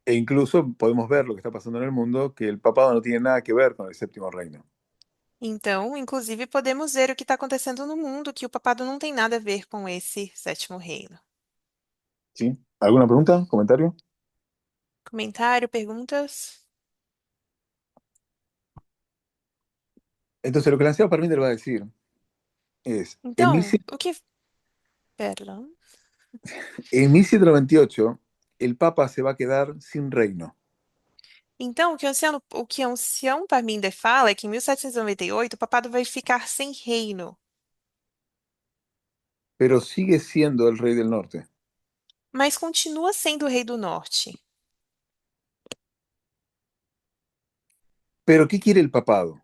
E incluso podemos ver lo que está pasando en el mundo, que el papado no tiene nada que ver con el séptimo reino. Então, inclusive, podemos ver o que está acontecendo no mundo, que o papado não tem nada a ver com esse sétimo reino. ¿Sí? ¿Alguna pregunta? ¿Comentario? Comentário, perguntas? Entonces, lo que el anciano Parminder va a decir es, Então, o que... Perdão. en 1798, el Papa se va a quedar sin reino, Então, o que o ancião Parminder fala é que em 1798 o papado vai ficar sem reino, pero sigue siendo el rey del norte. mas continua sendo o rei do norte. ¿Pero qué quiere el papado?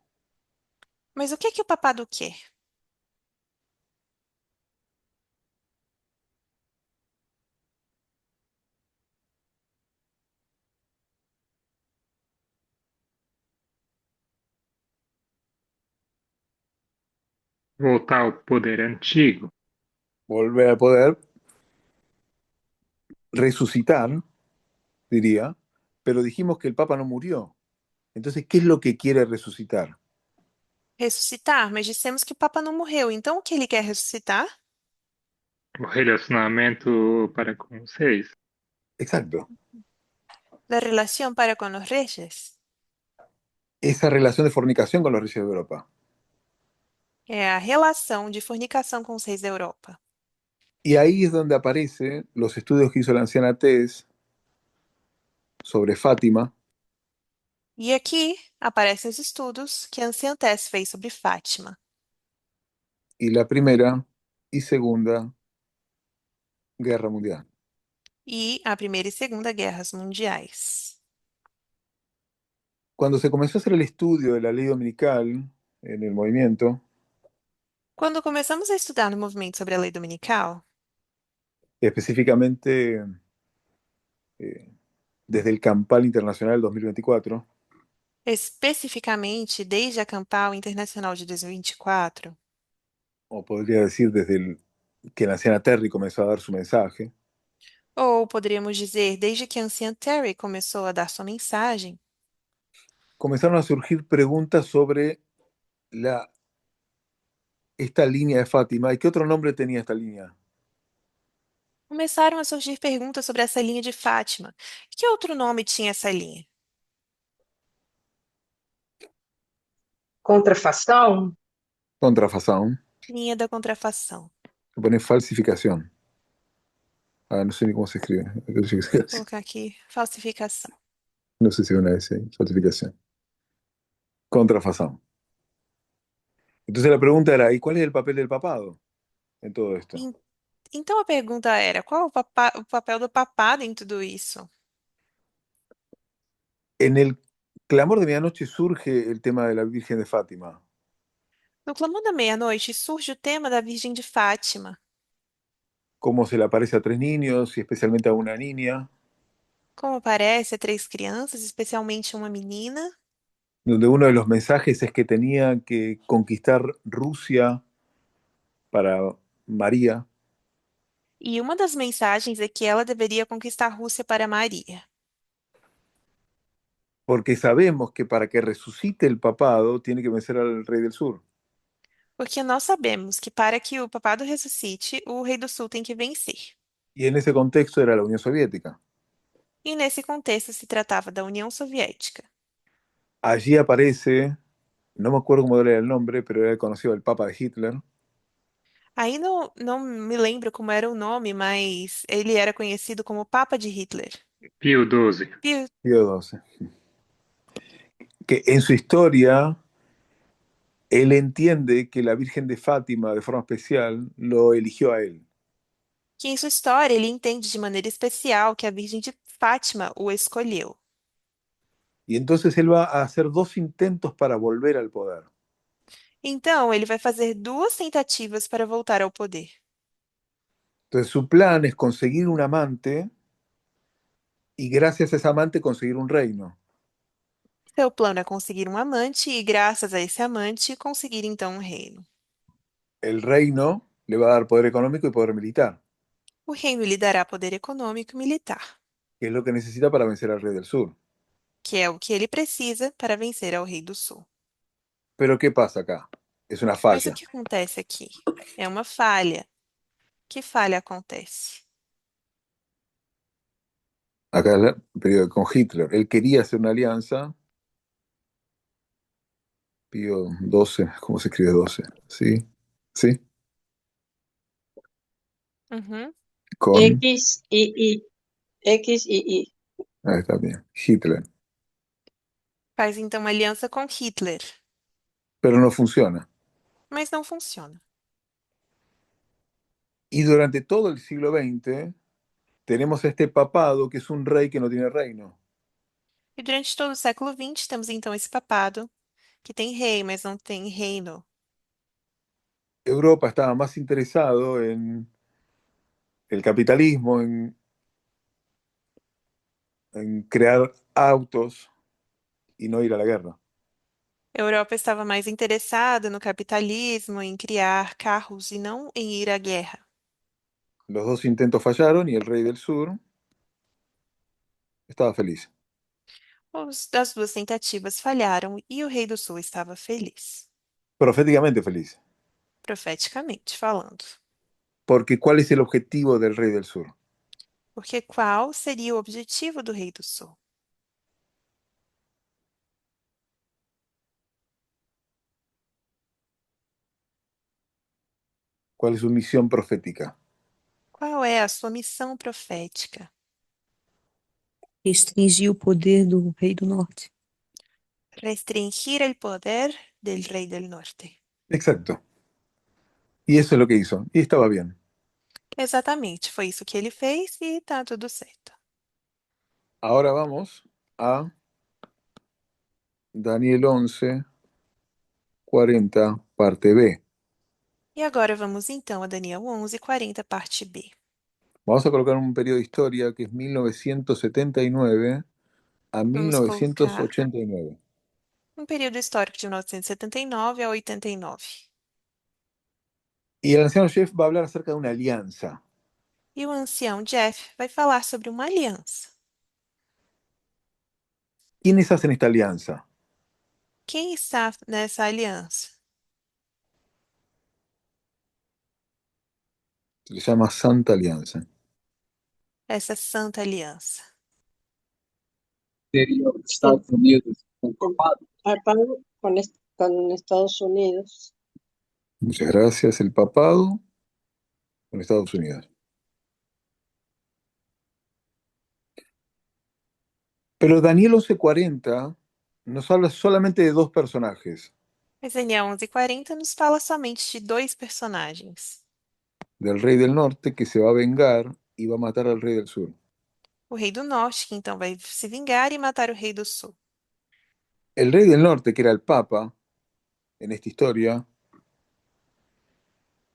Mas o que é que o papado quer? Voltar ao poder antigo. Volver a poder resucitar, diría, pero dijimos que el Papa no murió. Entonces, ¿qué es lo que quiere resucitar? Ressuscitar, mas dissemos que o papa não morreu, então o que ele quer ressuscitar? O relacionamento para com os reis. Exacto. La relación para con los reyes. Esa relación de fornicación con los reyes de Europa. É a relação de fornicação com os reis da Europa. Y ahí es donde aparecen los estudios que hizo la anciana Tess sobre Fátima, E aqui aparecem os estudos que a anciã Tess fez sobre Fátima. y la Primera y Segunda Guerra Mundial. E a Primeira e Segunda Guerras Mundiais. Cuando se comenzó a hacer el estudio de la ley dominical en el movimiento, Quando começamos a estudar no movimento sobre a lei dominical, específicamente eh, desde el Campal Internacional 2024, especificamente desde a Campal Internacional de 2024, o podría decir desde que la anciana Terry comenzó a dar su mensaje, ou poderíamos dizer desde que a anciã Terry começou a dar sua mensagem, comenzaron a surgir preguntas sobre esta línea de Fátima. ¿Y qué otro nombre tenía esta línea? começaram a surgir perguntas sobre essa linha de Fátima. Que outro nome tinha essa linha? Contrafação? Contrafasón. Linha da contrafação. Se pone falsificación. Ah, no sé ni cómo se escribe. Vou colocar aqui falsificação. No sé si es una S ahí, falsificación. Contrafasón. Entonces la pregunta era, ¿y cuál es el papel del papado en todo esto? En- Então a pergunta era: qual o papel do papado em tudo isso? En el clamor de medianoche surge el tema de la Virgen de Fátima. No Clamor da Meia-Noite surge o tema da Virgem de Fátima, Cómo se le aparece a tres niños y especialmente a una niña, como aparece a três crianças, especialmente uma menina, donde uno de los mensajes es que tenía que conquistar Rusia para María, e uma das mensagens é que ela deveria conquistar a Rússia para Maria, porque sabemos que para que resucite el papado tiene que vencer al rey del sur. porque nós sabemos que para que o papado ressuscite, o Rei do Sul tem que vencer. Y en ese contexto era la Unión Soviética. E nesse contexto se tratava da União Soviética. Allí aparece, no me acuerdo cómo era el nombre, pero era conocido el Papa de Hitler, Aí não me lembro como era o nome, mas ele era conhecido como Papa de Hitler. Pio XII. Pio, Pío XII, que en su historia él entiende que la Virgen de Fátima, de forma especial, lo eligió a él. que em sua história ele entende de maneira especial que a Virgem de Fátima o escolheu. Y entonces él va a hacer dos intentos para volver al poder. Então, ele vai fazer duas tentativas para voltar ao poder. Entonces su plan es conseguir un amante y gracias a ese amante conseguir un reino. Seu plano é conseguir um amante e, graças a esse amante, conseguir então um reino. El reino le va a dar poder económico y poder militar, O reino lhe dará poder econômico e militar, que es lo que necesita para vencer al rey del sur. que é o que ele precisa para vencer ao Rei do Sul. Pero ¿qué pasa acá? Es una Mas o falla. que acontece aqui? É uma falha. Que falha acontece? Acá pero con Hitler. Él quería hacer una alianza. Pío 12, ¿cómo se escribe 12? ¿Sí? ¿Sí? Uhum. Con, X, I, X, I. ahí está bien, Hitler. Faz então uma aliança com Hitler, Pero no funciona. mas não funciona. Y durante todo el siglo XX tenemos este papado que es un rey que no tiene reino. E durante todo o século XX temos então esse papado, que tem rei, mas não tem reino. Europa estaba más interesado en el capitalismo, en crear autos y no ir a la guerra. A Europa estava mais interessada no capitalismo, em criar carros e não em ir à guerra. Los dos intentos fallaron y el rey del sur estaba feliz. As duas tentativas falharam e o Rei do Sul estava feliz, Proféticamente feliz. profeticamente falando. Porque ¿cuál es el objetivo del rey del sur? Porque qual seria o objetivo do Rei do Sul? ¿Cuál es su misión profética? Qual é a sua missão profética? Restringir o poder do Rei do Norte. Restringir el poder del Rei del Norte. Exacto. Y eso es lo que hizo. Y estaba bien. Exatamente, foi isso que ele fez e tá tudo certo. Ahora vamos a Daniel 11:40, parte B. E agora vamos então a Daniel 11:40, parte B. Vamos a colocar un periodo de historia que es 1979 a Vamos colocar 1989. um período histórico de 1979 a 89. Y el anciano Jeff va a hablar acerca de una alianza. E o ancião Jeff vai falar sobre uma aliança. ¿Quiénes hacen esta alianza? Quem está nessa aliança? Se le llama Santa Alianza. Essa santa aliança. Seria os Estados Unidos com o papado? Papado con Estados Unidos. Muchas gracias. El papado con Estados Unidos. Pero Daniel 11:40 nos habla solamente de dos personajes, Mas Daniel 11:40 nos fala somente de dois personagens. del rey del norte que se va a vengar y va a matar al rey del sur. O rei do norte, que então vai se vingar e matar o rei do sul. El rey del norte, que era el papa en esta historia,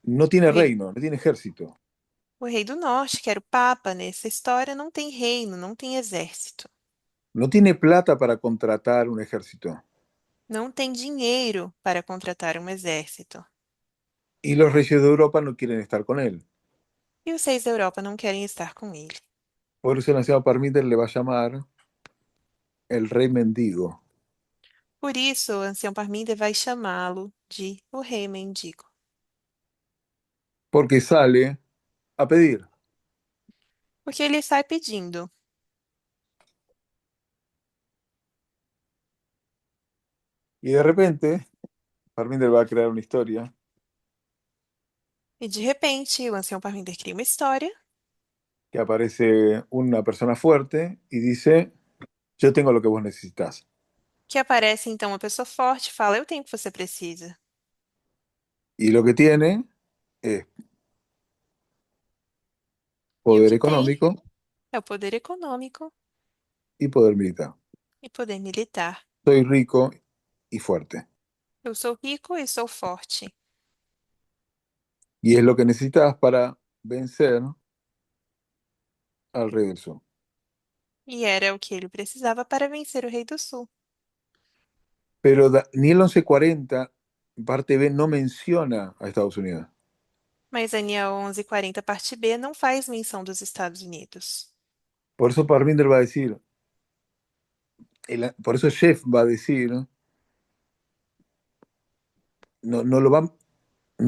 no O tiene rei, reino, no tiene ejército, o rei do norte, que era o papa nessa história, não tem reino, não tem exército. no tiene plata para contratar un ejército. Não tem dinheiro para contratar um exército. Y los reyes de Europa no quieren estar con él. E os reis da Europa não querem estar com ele. Por eso el anciano Parmiter le va a llamar el rey mendigo. Por isso, o ancião Parminder vai chamá-lo de o rei mendigo. Porque sale a pedir. Porque ele sai pedindo. Y de repente, Parmiter va a crear una historia E de repente, o ancião Parminder cria uma história que aparece una persona fuerte y dice, yo tengo lo que vos necesitas. que aparece então uma pessoa forte e fala: Eu tenho o que você precisa. Y lo que tiene es E o poder que tem económico é o poder econômico y poder militar. e poder militar. Soy rico y fuerte. Eu sou rico e sou forte. Y es lo que necesitas para vencer al rey del sur. E era o que ele precisava para vencer o rei do sul. Pero Daniel 11:40, parte B, no menciona a Estados Unidos. Mas Daniel 11:40, parte B, não faz menção dos Estados Unidos. Por eso Parminder va a decir, por eso Jeff va a decir, no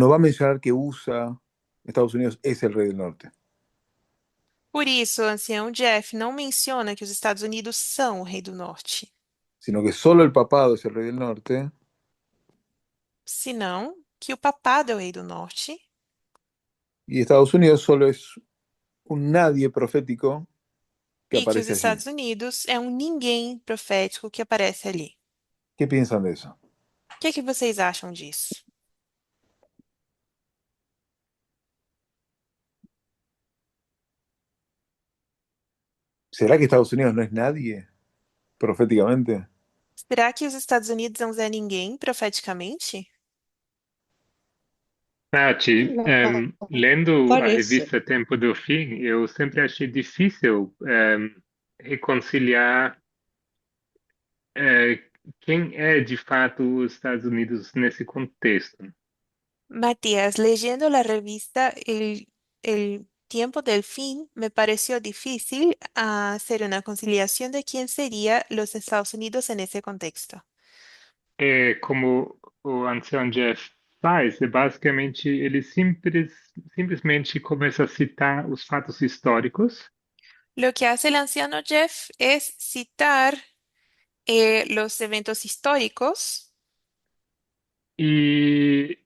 va a mencionar que USA, Estados Unidos, es el rey del norte, Por isso, o ancião Jeff não menciona que os Estados Unidos são o rei do norte, sino que solo el papado es el rey del norte senão que o papado é o rei do norte y Estados Unidos solo es un nadie profético que e que os aparece allí. Estados Unidos é um ninguém profético que aparece ali. ¿Qué piensan de eso? O que que vocês acham disso? ¿Será que Estados Unidos no es nadie proféticamente? Será que os Estados Unidos não é ninguém profeticamente? Nath, No, lendo a parece. revista Tempo do Fim, eu sempre achei difícil reconciliar quem é de fato os Estados Unidos nesse contexto. Matías, leyendo la revista El Tiempo del Fin, me pareció difícil hacer una conciliación de quién sería los Estados Unidos en ese contexto. Como o ancião Jeff faz, basicamente ele simplesmente começa a citar os fatos históricos Lo que hace el anciano Jeff es citar los eventos históricos e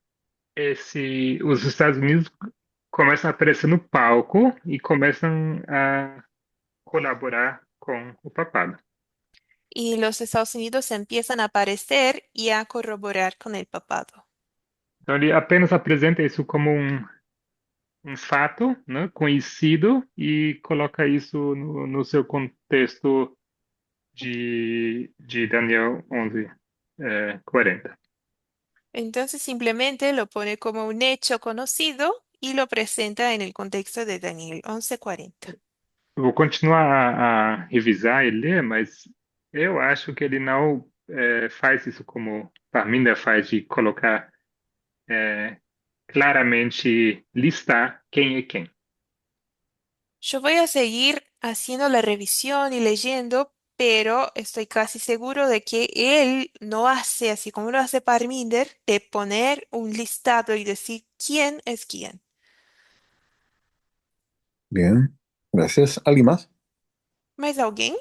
os Estados Unidos começam a aparecer no palco e começam a colaborar com o papado. y los Estados Unidos empiezan a aparecer y a corroborar con el papado. Então ele apenas apresenta isso como um fato, né, conhecido e coloca isso no seu contexto de Daniel 11, 40. Entonces simplemente lo pone como un hecho conocido y lo presenta en el contexto de Daniel 11:40. Eu vou continuar a revisar e ler, mas eu acho que ele não faz isso como Parminda faz, de colocar claramente, listar quem é quem. Yo voy a seguir haciendo la revisión y leyendo, pero estoy casi seguro de que él no hace así como lo hace Parminder, de poner un listado y decir quién es quién. Bien, gracias. ¿Alguien más? ¿Más alguien?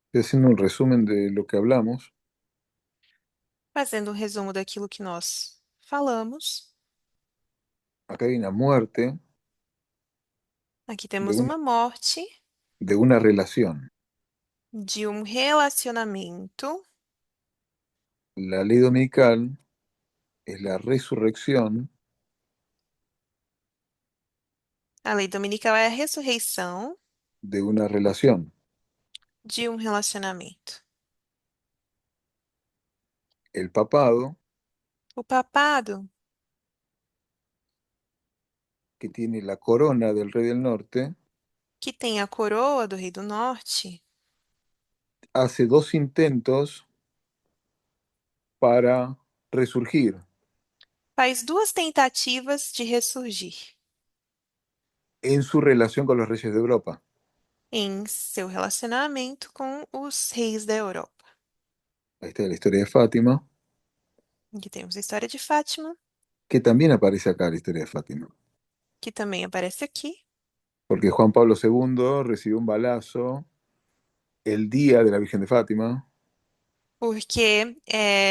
Estoy haciendo un resumen de lo que hablamos. Fazendo um resumo daquilo que nós falamos. Acá hay una muerte Aqui de temos una, uma morte de una relación. de um relacionamento. La ley dominical es la resurrección A lei dominical é a ressurreição de una relación. de um relacionamento. El papado, O papado, que tiene la corona del rey del norte, que tem a coroa do Rei do Norte, hace dos intentos para resurgir faz duas tentativas de ressurgir en su relación con los reyes de Europa. em seu relacionamento com os reis da Europa. Ahí está la historia de Fátima, Aqui temos a história de Fátima, que también aparece acá la historia de Fátima, que também aparece aqui, porque Juan Pablo II recibió un balazo el día de la Virgen de Fátima porque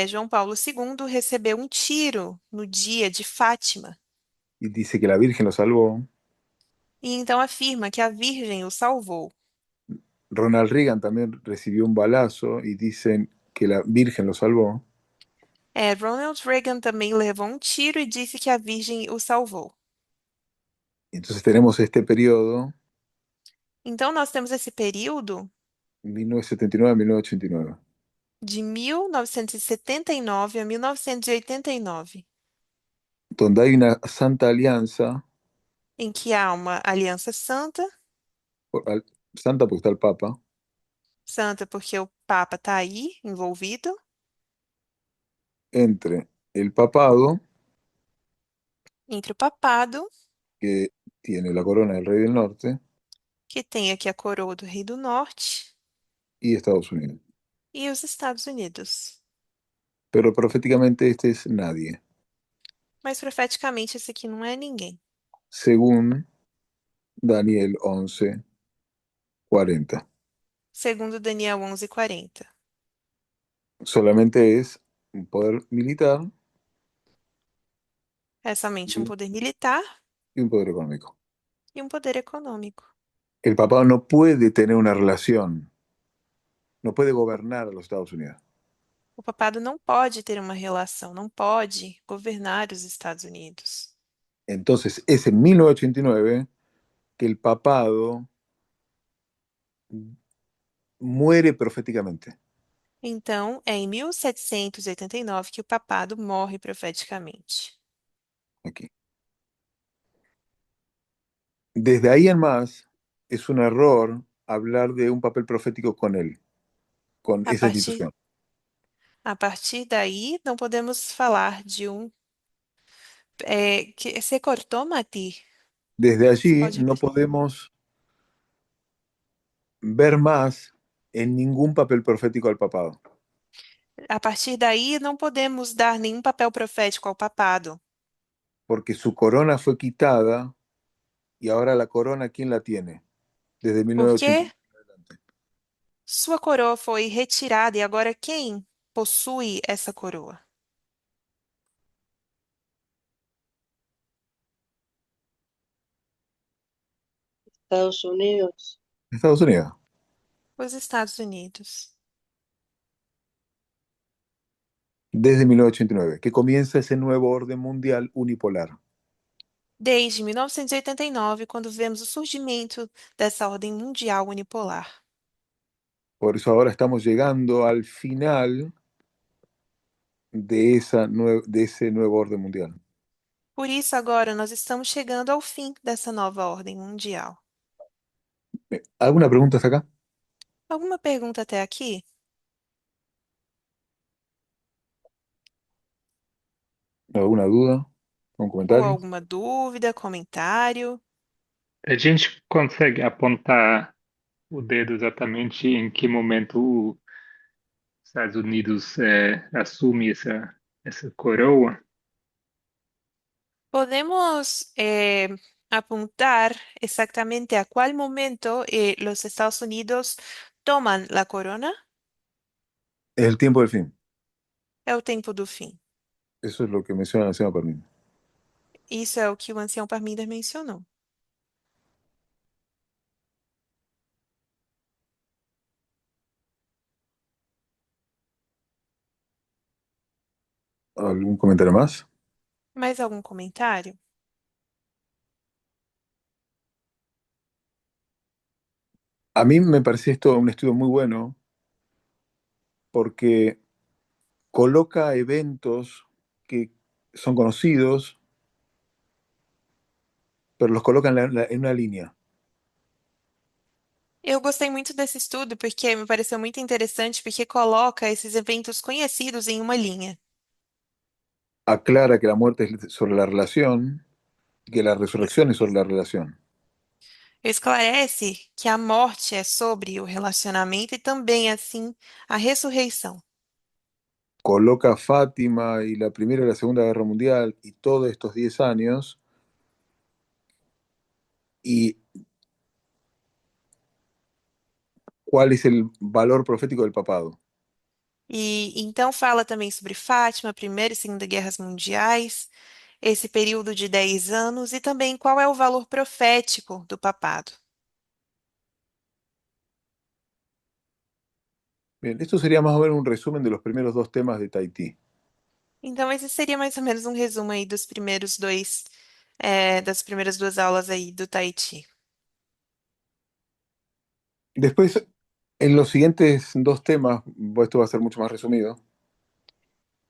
João Paulo II recebeu um tiro no dia de Fátima. y dice que la Virgen lo salvó. E então afirma que a Virgem o salvou. Ronald Reagan también recibió un balazo y dicen que la Virgen lo salvó. Ronald Reagan também levou um tiro e disse que a Virgem o salvou. Entonces tenemos este periodo, Então nós temos esse período 1979 a 1989, de 1979 a 1989, donde hay una santa alianza, em que há uma aliança santa, santa porque está el Papa, santa porque o Papa está aí envolvido, entre el papado, entre o papado, que tiene la corona del rey del norte, que tem aqui a coroa do Rei do Norte, y Estados Unidos. e os Estados Unidos. Pero proféticamente este es nadie, Mas profeticamente esse aqui não é ninguém, según Daniel 11:40. segundo Daniel 11:40. Solamente es un poder militar É somente um poder militar y un poder económico. e um poder econômico. El papado no puede tener una relación, no puede gobernar a los Estados Unidos. O papado não pode ter uma relação, não pode governar os Estados Unidos. Entonces es en 1989 que el papado muere proféticamente. Então, é em 1789 que o papado morre profeticamente. Aquí. Desde ahí en más, es un error hablar de un papel profético con él, con A esa partir, institución. a partir daí, não podemos falar de um. Que se cortou, Mati? Desde Você allí pode no repetir? podemos ver más en ningún papel profético al papado, A partir daí, não podemos dar nenhum papel profético ao papado, porque su corona fue quitada y ahora la corona, ¿quién la tiene? Desde porque 1989 en adelante. sua coroa foi retirada e agora quem possui essa coroa? Estados Unidos. Estados Unidos, Os Estados Unidos. desde 1989, que comienza ese nuevo orden mundial unipolar. desde 1989, quando vemos o surgimento dessa ordem mundial unipolar. Por eso ahora estamos llegando al final de ese nuevo orden mundial. Por isso, agora nós estamos chegando ao fim dessa nova ordem mundial. ¿Alguna pregunta hasta acá? Alguma pergunta até aqui? ¿Alguna duda? ¿Un Ou comentario? alguma dúvida, comentário? A gente consegue apontar o dedo exatamente em que momento os Estados Unidos assume essa coroa? Podemos apuntar exactamente a qual momento los Estados Unidos toman la corona? Es el tiempo del fin. É o tempo do fim. Eso es lo que menciona la Sema Permin. Isso é o que o ancião Parminder mencionou. ¿Algún comentario más? Mais algum comentário? A mí me parece esto un estudio muy bueno porque coloca eventos que son conocidos, pero los coloca en una línea. Eu gostei muito desse estudo porque me pareceu muito interessante, porque coloca esses eventos conhecidos em uma linha. Aclara que la muerte es sobre la relación y que la resurrección es sobre la relación. Esclarece que a morte é sobre o relacionamento e também, assim, a ressurreição. Coloca a Fátima y la Primera y la Segunda Guerra Mundial y todos estos 10 años y cuál es el valor profético del papado. E então fala também sobre Fátima, Primeira e Segunda Guerras Mundiais, esse período de 10 anos e também qual é o valor profético do papado. Bien, esto sería más o menos un resumen de los primeros dos temas de Tahití. Então, esse seria mais ou menos um resumo aí dos primeiros dois, das primeiras duas aulas aí do Tahiti. Después, en los siguientes dos temas, esto va a ser mucho más resumido,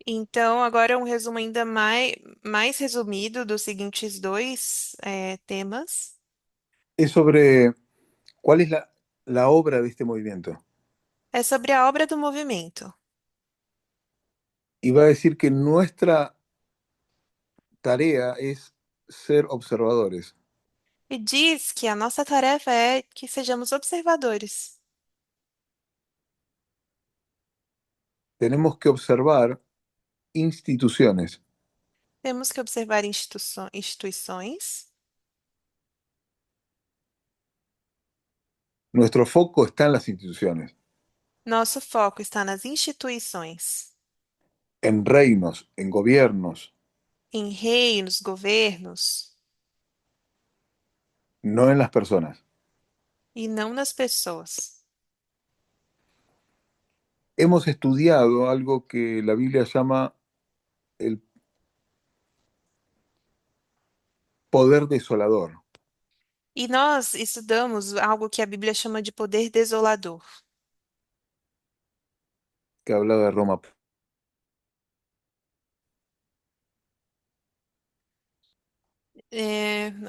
Então, agora um resumo ainda mais resumido dos seguintes dois, temas. es sobre cuál es la obra de este movimiento. É sobre a obra do movimento. Y va a decir que nuestra tarea es ser observadores. E diz que a nossa tarefa é que sejamos observadores. Tenemos que observar instituciones. Temos que observar instituições. Nuestro foco está en las instituciones, Nosso foco está nas instituições, en reinos, en gobiernos, em reinos, governos, no en las personas. e não nas pessoas. Hemos estudiado algo que la Biblia llama el poder desolador, E nós estudamos algo que a Bíblia chama de poder desolador. que habla de Roma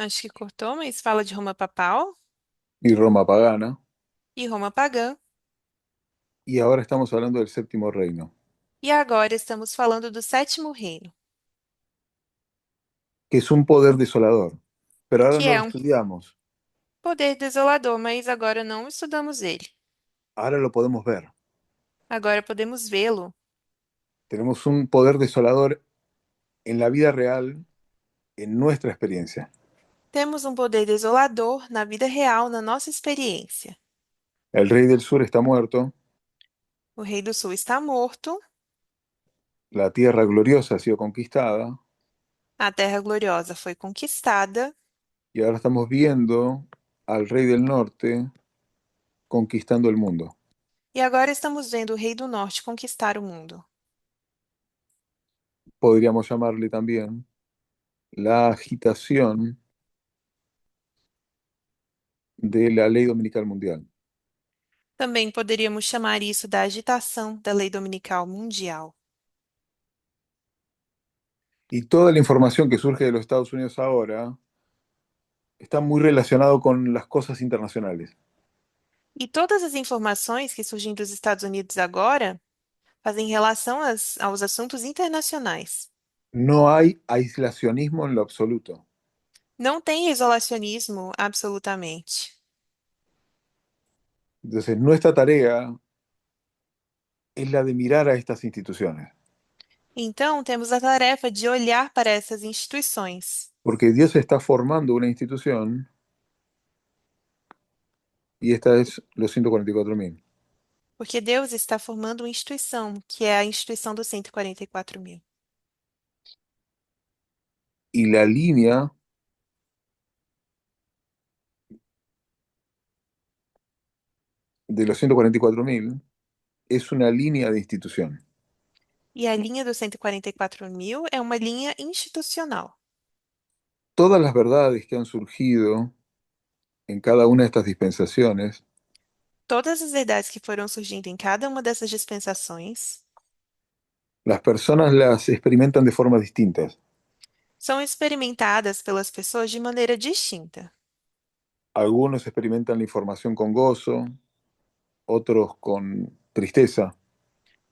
Acho que cortou, mas fala de Roma papal y Roma pagana, e Roma pagã. y ahora estamos hablando del séptimo reino, E agora estamos falando do sétimo reino, que es un poder desolador, pero ahora que no lo é um estudiamos, poder desolador, mas agora não estudamos ele. ahora lo podemos ver. Agora podemos vê-lo. Tenemos un poder desolador en la vida real, en nuestra experiencia. Temos um poder desolador na vida real, na nossa experiência. El rey del sur está muerto, O rei do sul está morto, la tierra gloriosa ha sido conquistada, a terra gloriosa foi conquistada, y ahora estamos viendo al rey del norte conquistando el mundo. e agora estamos vendo o rei do norte conquistar o mundo. Podríamos llamarle también la agitación de la ley dominical mundial. Também poderíamos chamar isso da agitação da lei dominical mundial. Y toda la información que surge de los Estados Unidos ahora está muy relacionado con las cosas internacionales. E todas as informações que surgem dos Estados Unidos agora fazem relação aos assuntos internacionais. No hay aislacionismo en lo absoluto. Não tem isolacionismo absolutamente. Entonces, nuestra tarea es la de mirar a estas instituciones, Então, temos a tarefa de olhar para essas instituições, porque Dios está formando una institución y esta es los 144.000. porque Deus está formando uma instituição, que é a instituição dos 144.000. Y la línea de los 144.000 es una línea de institución. E a linha dos 144.000 é uma linha institucional. Todas las verdades que han surgido en cada una de estas dispensaciones Todas as verdades que foram surgindo em cada uma dessas dispensações las personas las experimentan de formas distintas. são experimentadas pelas pessoas de maneira distinta. Algunos experimentan la información con gozo, otros con tristeza,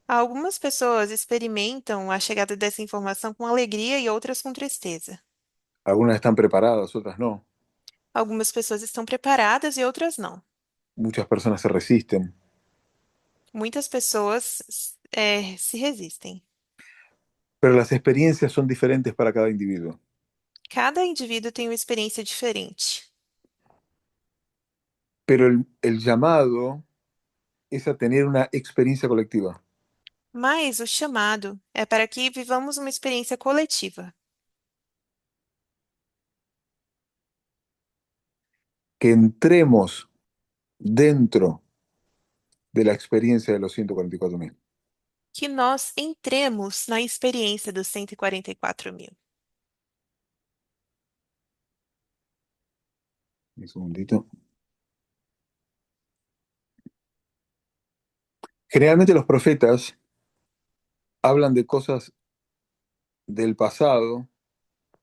Algumas pessoas experimentam a chegada dessa informação com alegria e outras com tristeza. algunas están preparadas, otras no. Algumas pessoas estão preparadas e outras não. Muchas personas se resisten. Muitas pessoas se resistem. Pero las experiencias son diferentes para cada individuo. Cada indivíduo tem uma experiência diferente. Pero el llamado es a tener una experiencia colectiva, Mas o chamado é para que vivamos uma experiência coletiva, que entremos dentro de la experiencia de los 144.000. que nós entremos na experiência dos 144.000. Un segundito. Generalmente los profetas hablan de cosas del pasado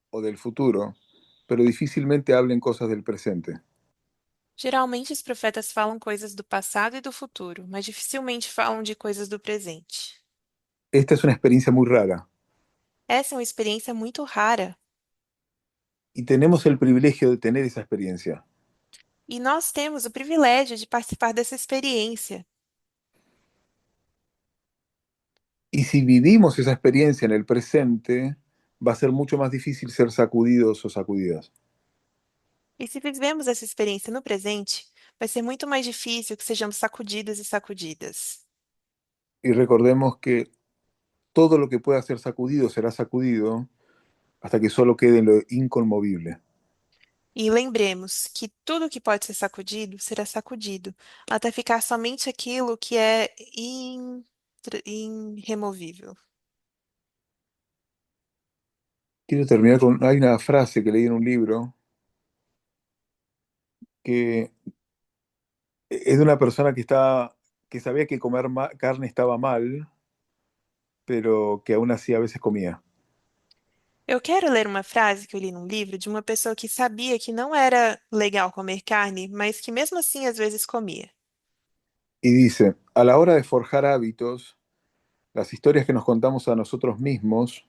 o del futuro, pero difícilmente hablan cosas del presente. Geralmente, os profetas falam coisas do passado e do futuro, mas dificilmente falam de coisas do presente. Esta es una experiencia muy rara Essa é uma experiência muito rara y tenemos el privilegio de tener esa experiencia. e nós temos o privilégio de participar dessa experiência. Y si vivimos esa experiencia en el presente, va a ser mucho más difícil ser sacudidos o sacudidas. E se vivemos essa experiência no presente, vai ser muito mais difícil que sejamos sacudidos e sacudidas. Y recordemos que todo lo que pueda ser sacudido será sacudido hasta que solo quede en lo inconmovible. E lembremos que tudo que pode ser sacudido será sacudido, até ficar somente aquilo que é irremovível. Quiero terminar con, hay una frase que leí en un libro que es de una persona que sabía que comer carne estaba mal, pero que aún así a veces comía. Eu quero ler uma frase que eu li num livro de uma pessoa que sabia que não era legal comer carne, mas que mesmo assim às vezes comia. Y dice, a la hora de forjar hábitos, las historias que nos contamos a nosotros mismos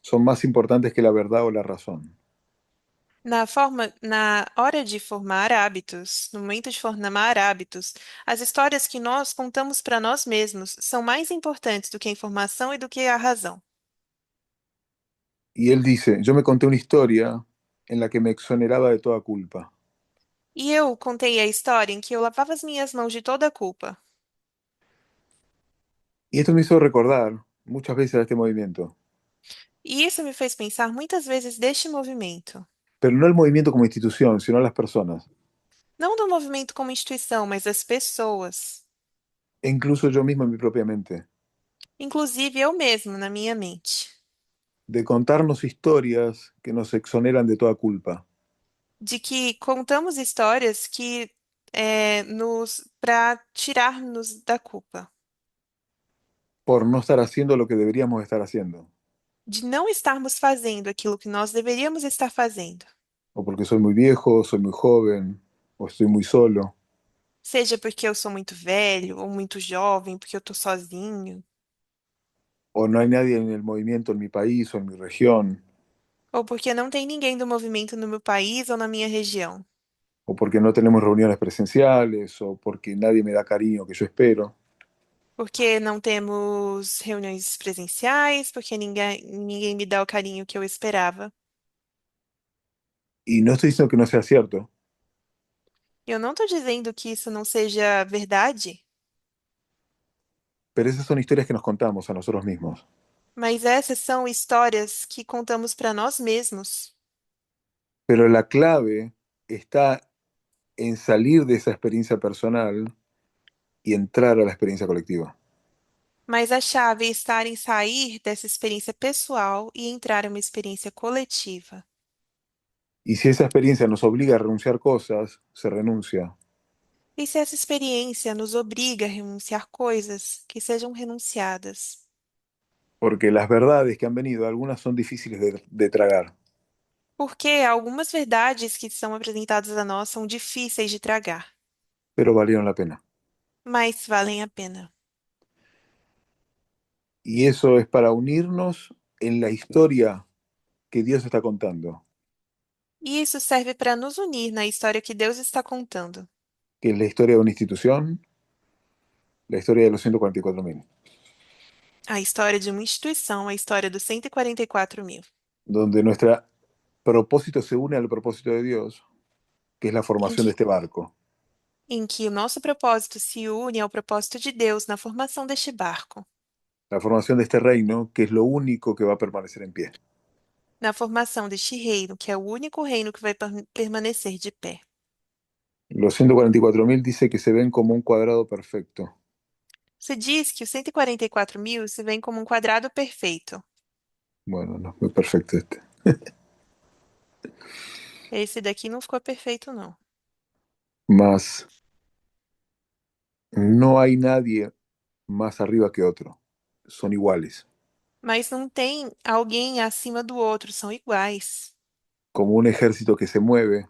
son más importantes que la verdad o la razón. Na hora de formar hábitos, no momento de formar hábitos, as histórias que nós contamos para nós mesmos são mais importantes do que a informação e do que a razão. Y él dice, yo me conté una historia en la que me exoneraba de toda culpa. E eu contei a história em que eu lavava as minhas mãos de toda a culpa. Y esto me hizo recordar muchas veces a este movimiento, E isso me fez pensar muitas vezes deste movimento. pero no el movimiento como institución, sino las personas. Não do movimento como instituição, mas das pessoas. E incluso yo mismo en mi propia mente. Inclusive eu mesmo, na minha mente. de contarnos historias que nos exoneran de toda culpa, de que contamos histórias que nos para tirar-nos da culpa, por no estar haciendo lo que deberíamos estar haciendo, de não estarmos fazendo aquilo que nós deveríamos estar fazendo, o porque soy muy viejo, soy muy joven, o estoy muy solo, seja porque eu sou muito velho ou muito jovem, porque eu tô sozinho, o no hay nadie en el movimiento en mi país o en mi región, ou porque não tem ninguém do movimento no meu país ou na minha região, o porque no tenemos reuniones presenciales, o porque nadie me da cariño que yo espero. porque não temos reuniões presenciais, porque ninguém me dá o carinho que eu esperava. Y no estoy diciendo que no sea cierto, Eu não tô dizendo que isso não seja verdade, pero esas son historias que nos contamos a nosotros mismos. mas essas são histórias que contamos para nós mesmos. Pero la clave está en salir de esa experiencia personal y entrar a la experiencia colectiva. Mas a chave está em sair dessa experiência pessoal e entrar em uma experiência coletiva. Y si esa experiencia nos obliga a renunciar cosas, se renuncia, E se essa experiência nos obriga a renunciar coisas, que sejam renunciadas. porque las verdades que han venido, algunas son difíciles de tragar, Porque algumas verdades que são apresentadas a nós são difíceis de tragar, pero valieron la pena. mas valem a pena. Y eso es para unirnos en la historia que Dios está contando, E isso serve para nos unir na história que Deus está contando, que es la historia de una institución, la historia de los 144.000, a história de uma instituição, a história dos 144.000, donde nuestro propósito se une al propósito de Dios, que es la em formación de que, este barco, em que o nosso propósito se une ao propósito de Deus na formação deste barco, la formación de este reino, que es lo único que va a permanecer en pie. na formação deste reino, que é o único reino que vai permanecer de pé. Los 144.000 dice que se ven como un cuadrado perfecto. Se diz que os 144.000 se veem como um quadrado perfeito. Bueno, no es muy perfecto este. Esse daqui não ficou perfeito, não. Mas no hay nadie más arriba que otro. Son iguales. Mas não tem alguém acima do outro, são iguais. Como un ejército que se mueve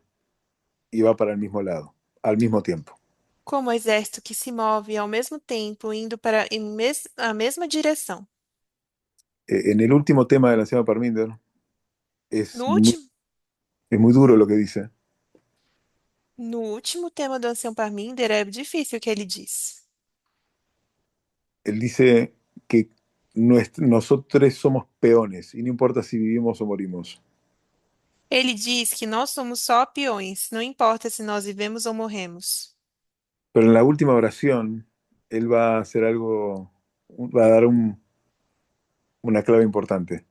y va para el mismo lado, al mismo tiempo. Como o exército que se move ao mesmo tempo, indo para a mesma direção. En el último tema de la Sema Parminder es No muy, último, es muy duro lo que dice. no último tema do Ancião Parminder é difícil o que ele diz. Él dice que nosotros somos peones y no importa si vivimos o morimos. Ele diz que nós somos só peões, não importa se nós vivemos ou morremos. Pero en la última oración, él va a hacer algo, va a dar una clave importante.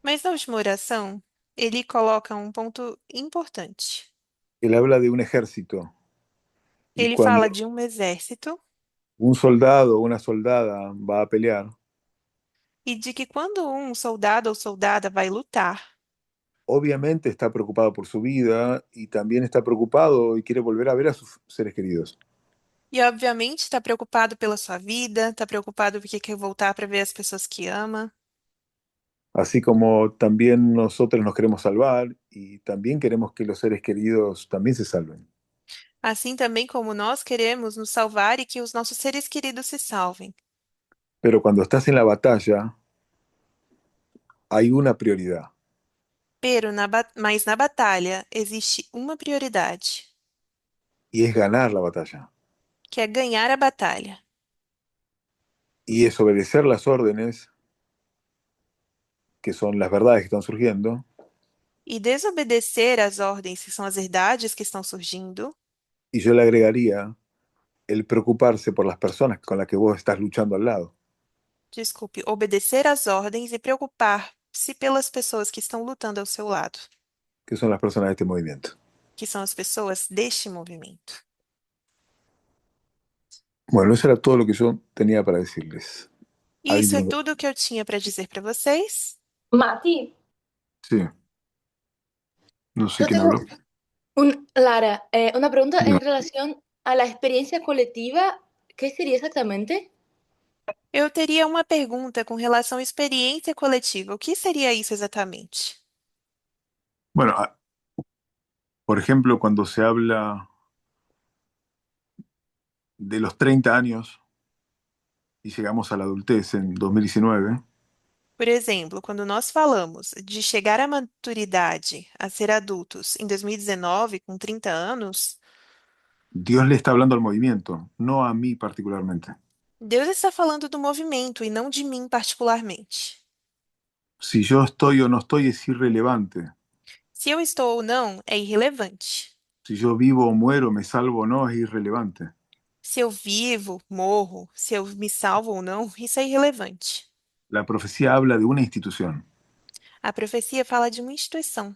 Mas na última oração, ele coloca um ponto importante. Él habla de un ejército y Ele cuando fala de um exército un soldado o una soldada va a pelear, e de que quando um soldado ou soldada vai lutar, obviamente está preocupado por su vida y también está preocupado y quiere volver a ver a sus seres queridos. e obviamente está preocupado pela sua vida, está preocupado porque quer voltar para ver as pessoas que ama, Así como también nosotros nos queremos salvar y también queremos que los seres queridos también se salven. assim também como nós queremos nos salvar e que os nossos seres queridos se salvem. Pero cuando estás en la batalla, hay una prioridad Mas na batalha existe uma prioridade, y es ganar la batalla. que é ganhar a batalha. Y es obedecer las órdenes, que son las verdades que están surgiendo, E desobedecer às ordens, que são as verdades que estão surgindo, y yo le agregaría el preocuparse por las personas con las que vos estás luchando al lado, desculpe, obedecer às ordens e preocupar-se pelas pessoas que estão lutando ao seu lado, que son las personas de este movimiento. que são as pessoas deste movimento. Bueno, eso era todo lo que yo tenía para decirles. E ¿Alguien isso é tiene tudo que eu tinha para dizer para vocês. Mati, Sí, no sé yo quién tengo habló. Lara, una pregunta Dígame. en relación a la experiencia colectiva. ¿Qué sería exactamente? Eu teria uma pergunta com relação à experiência coletiva. O que seria isso exatamente? Bueno, por ejemplo, cuando se habla de los 30 años y llegamos a la adultez en 2019, Por exemplo, quando nós falamos de chegar à maturidade, a ser adultos, em 2019, com 30 anos, Dios le está hablando al movimiento, no a mí particularmente. Deus está falando do movimento e não de mim particularmente. Si yo estoy o no estoy es irrelevante. Se eu estou ou não, é irrelevante. Si yo vivo o muero, me salvo o no, es irrelevante. Se eu vivo, morro, se eu me salvo ou não, isso é irrelevante. La profecía habla de una institución A profecia fala de uma instituição.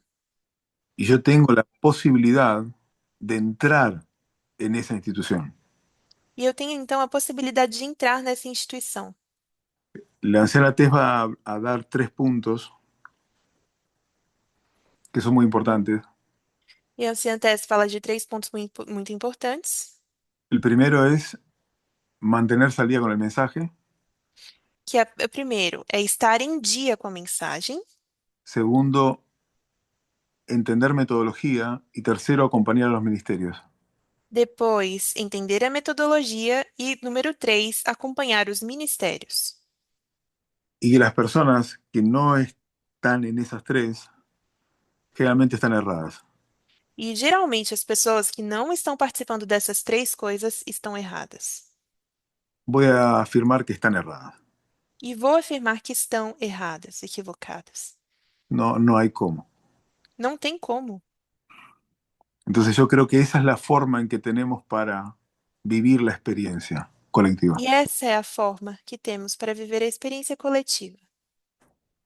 y yo tengo la posibilidad de entrar en esa institución. E eu tenho então a possibilidade de entrar nessa instituição. La anciana Tess va a dar 3 puntos que son muy importantes. E a Ciantes fala de 3 pontos muito importantes, El primero es mantenerse al día con el mensaje. que é, primeiro, é estar em dia com a mensagem. Segundo, entender metodología. Y tercero, acompañar a los ministerios. Depois, entender a metodologia. E número 3, acompanhar os ministérios. Y que las personas que no están en esas tres generalmente están erradas. E geralmente as pessoas que não estão participando dessas 3 coisas estão erradas. Voy a afirmar que están erradas. E vou afirmar que estão erradas, equivocadas. No, no hay cómo. Não tem como. Entonces yo creo que esa es la forma en que tenemos para vivir la experiencia colectiva. E essa é a forma que temos para viver a experiência coletiva.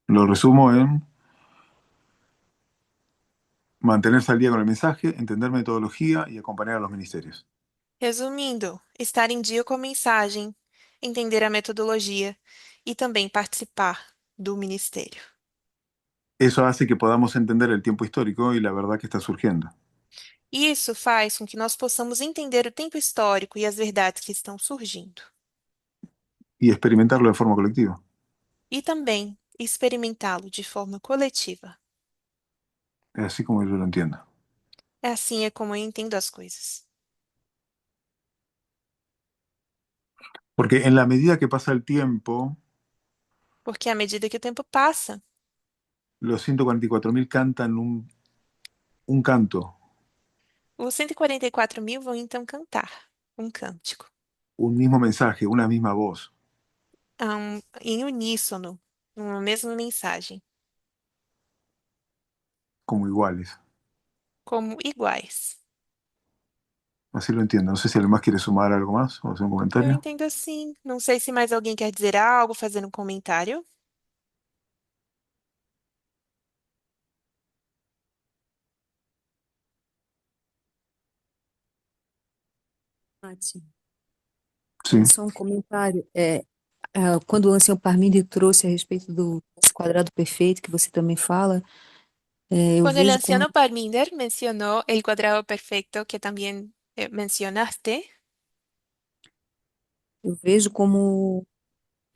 Lo resumo en mantenerse al día con el mensaje, entender metodología y acompañar a los ministerios. Resumindo, estar em dia com a mensagem, entender a metodologia e também participar do ministério. Eso hace que podamos entender el tiempo histórico y la verdad que está surgiendo. Isso faz com que nós possamos entender o tempo histórico e as verdades que estão surgindo. Y experimentarlo de forma colectiva. E também experimentá-lo de forma coletiva. Es así como yo lo entiendo. Assim é como eu entendo as coisas. Porque en la medida que pasa el tiempo, Porque à medida que o tempo passa, los 144.000 cantan un canto, os 144.000 vão então cantar um cântico, un mismo mensaje, una misma voz. em uníssono, numa mesma mensagem, Como iguales. como iguais. Así lo entiendo. No sé si alguien más quiere sumar algo más o hacer un Eu comentario. entendo assim. Não sei se mais alguém quer dizer algo, fazer um comentário. Mati, Sí. só um comentário. Quando o ancião Parmídio trouxe a respeito do quadrado perfeito, que você também fala, eu Quando o vejo como, anciano Parminder mencionou o quadrado perfeito, que também mencionaste, eu vejo como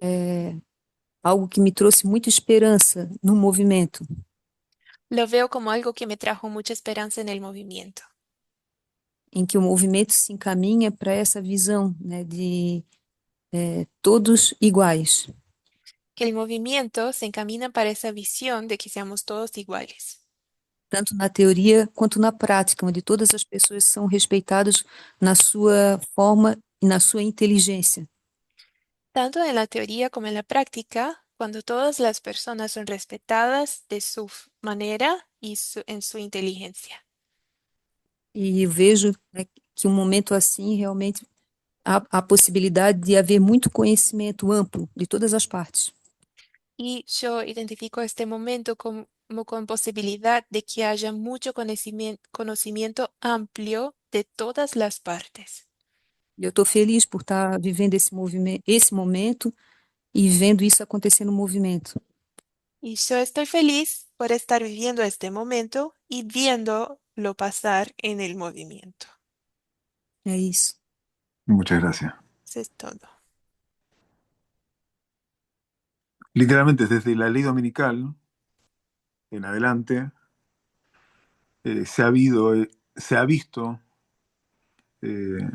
é, algo que me trouxe muita esperança no movimento, lo veo como algo que me trajo mucha esperanza en el movimiento. em que o movimento se encaminha para essa visão, né, de todos iguais. Que el movimiento se encamina para esa visión de que seamos todos iguales, Tanto na teoria quanto na prática, onde todas as pessoas são respeitadas na sua forma e na sua inteligência. tanto en la teoría como en la práctica, cuando todas las personas son respetadas de su manera y en su inteligencia. E eu vejo, né, que um momento assim realmente há a possibilidade de haver muito conhecimento amplo de todas as partes. Y yo identifico este momento como con posibilidad de que haya mucho conocimiento amplio de todas las partes. E eu estou feliz por estar vivendo esse movimento, esse momento e vendo isso acontecer no movimento. Y yo estoy feliz por estar viviendo este momento y viéndolo pasar en el movimiento. É isso. Muchas gracias. Eso es todo. Literalmente, desde la ley dominical en adelante, se ha visto eh,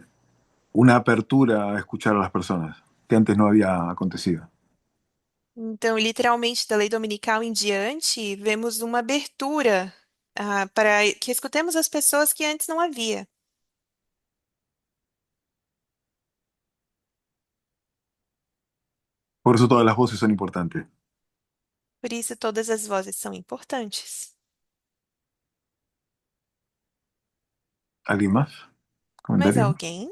una apertura a escuchar a las personas, que antes no había acontecido. Então, literalmente, da lei dominical em diante, vemos uma abertura, para que escutemos as pessoas que antes não havia. Por eso todas las voces son importantes. Por isso, todas as vozes são importantes. ¿Alguien más? Mais ¿Comentario? alguém?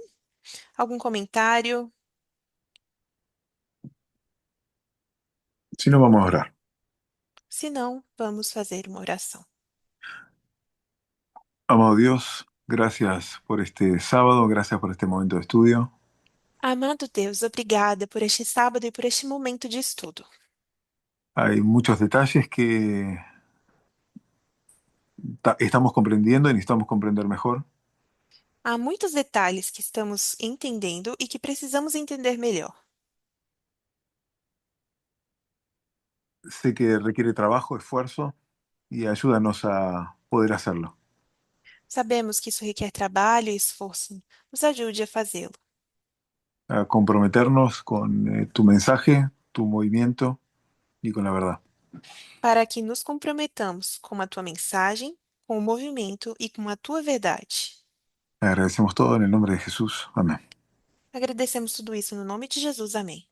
Algum comentário? Si no, vamos a orar. Se não, vamos fazer uma oração. Amado Dios, gracias por este sábado, gracias por este momento de estudio. Amado Deus, obrigada por este sábado e por este momento de estudo. Hay muchos detalles que estamos comprendiendo y necesitamos comprender mejor. Há muitos detalhes que estamos entendendo e que precisamos entender melhor. Sé que requiere trabajo, esfuerzo y ayúdanos a poder hacerlo. Sabemos que isso requer trabalho e esforço. Nos ajude a fazê-lo, A comprometernos con tu mensaje, tu movimiento y con la verdad. para que nos comprometamos com a tua mensagem, com o movimento e com a tua verdade. Agradecemos todo en el nombre de Jesús. Amén. Agradecemos tudo isso no nome de Jesus. Amém.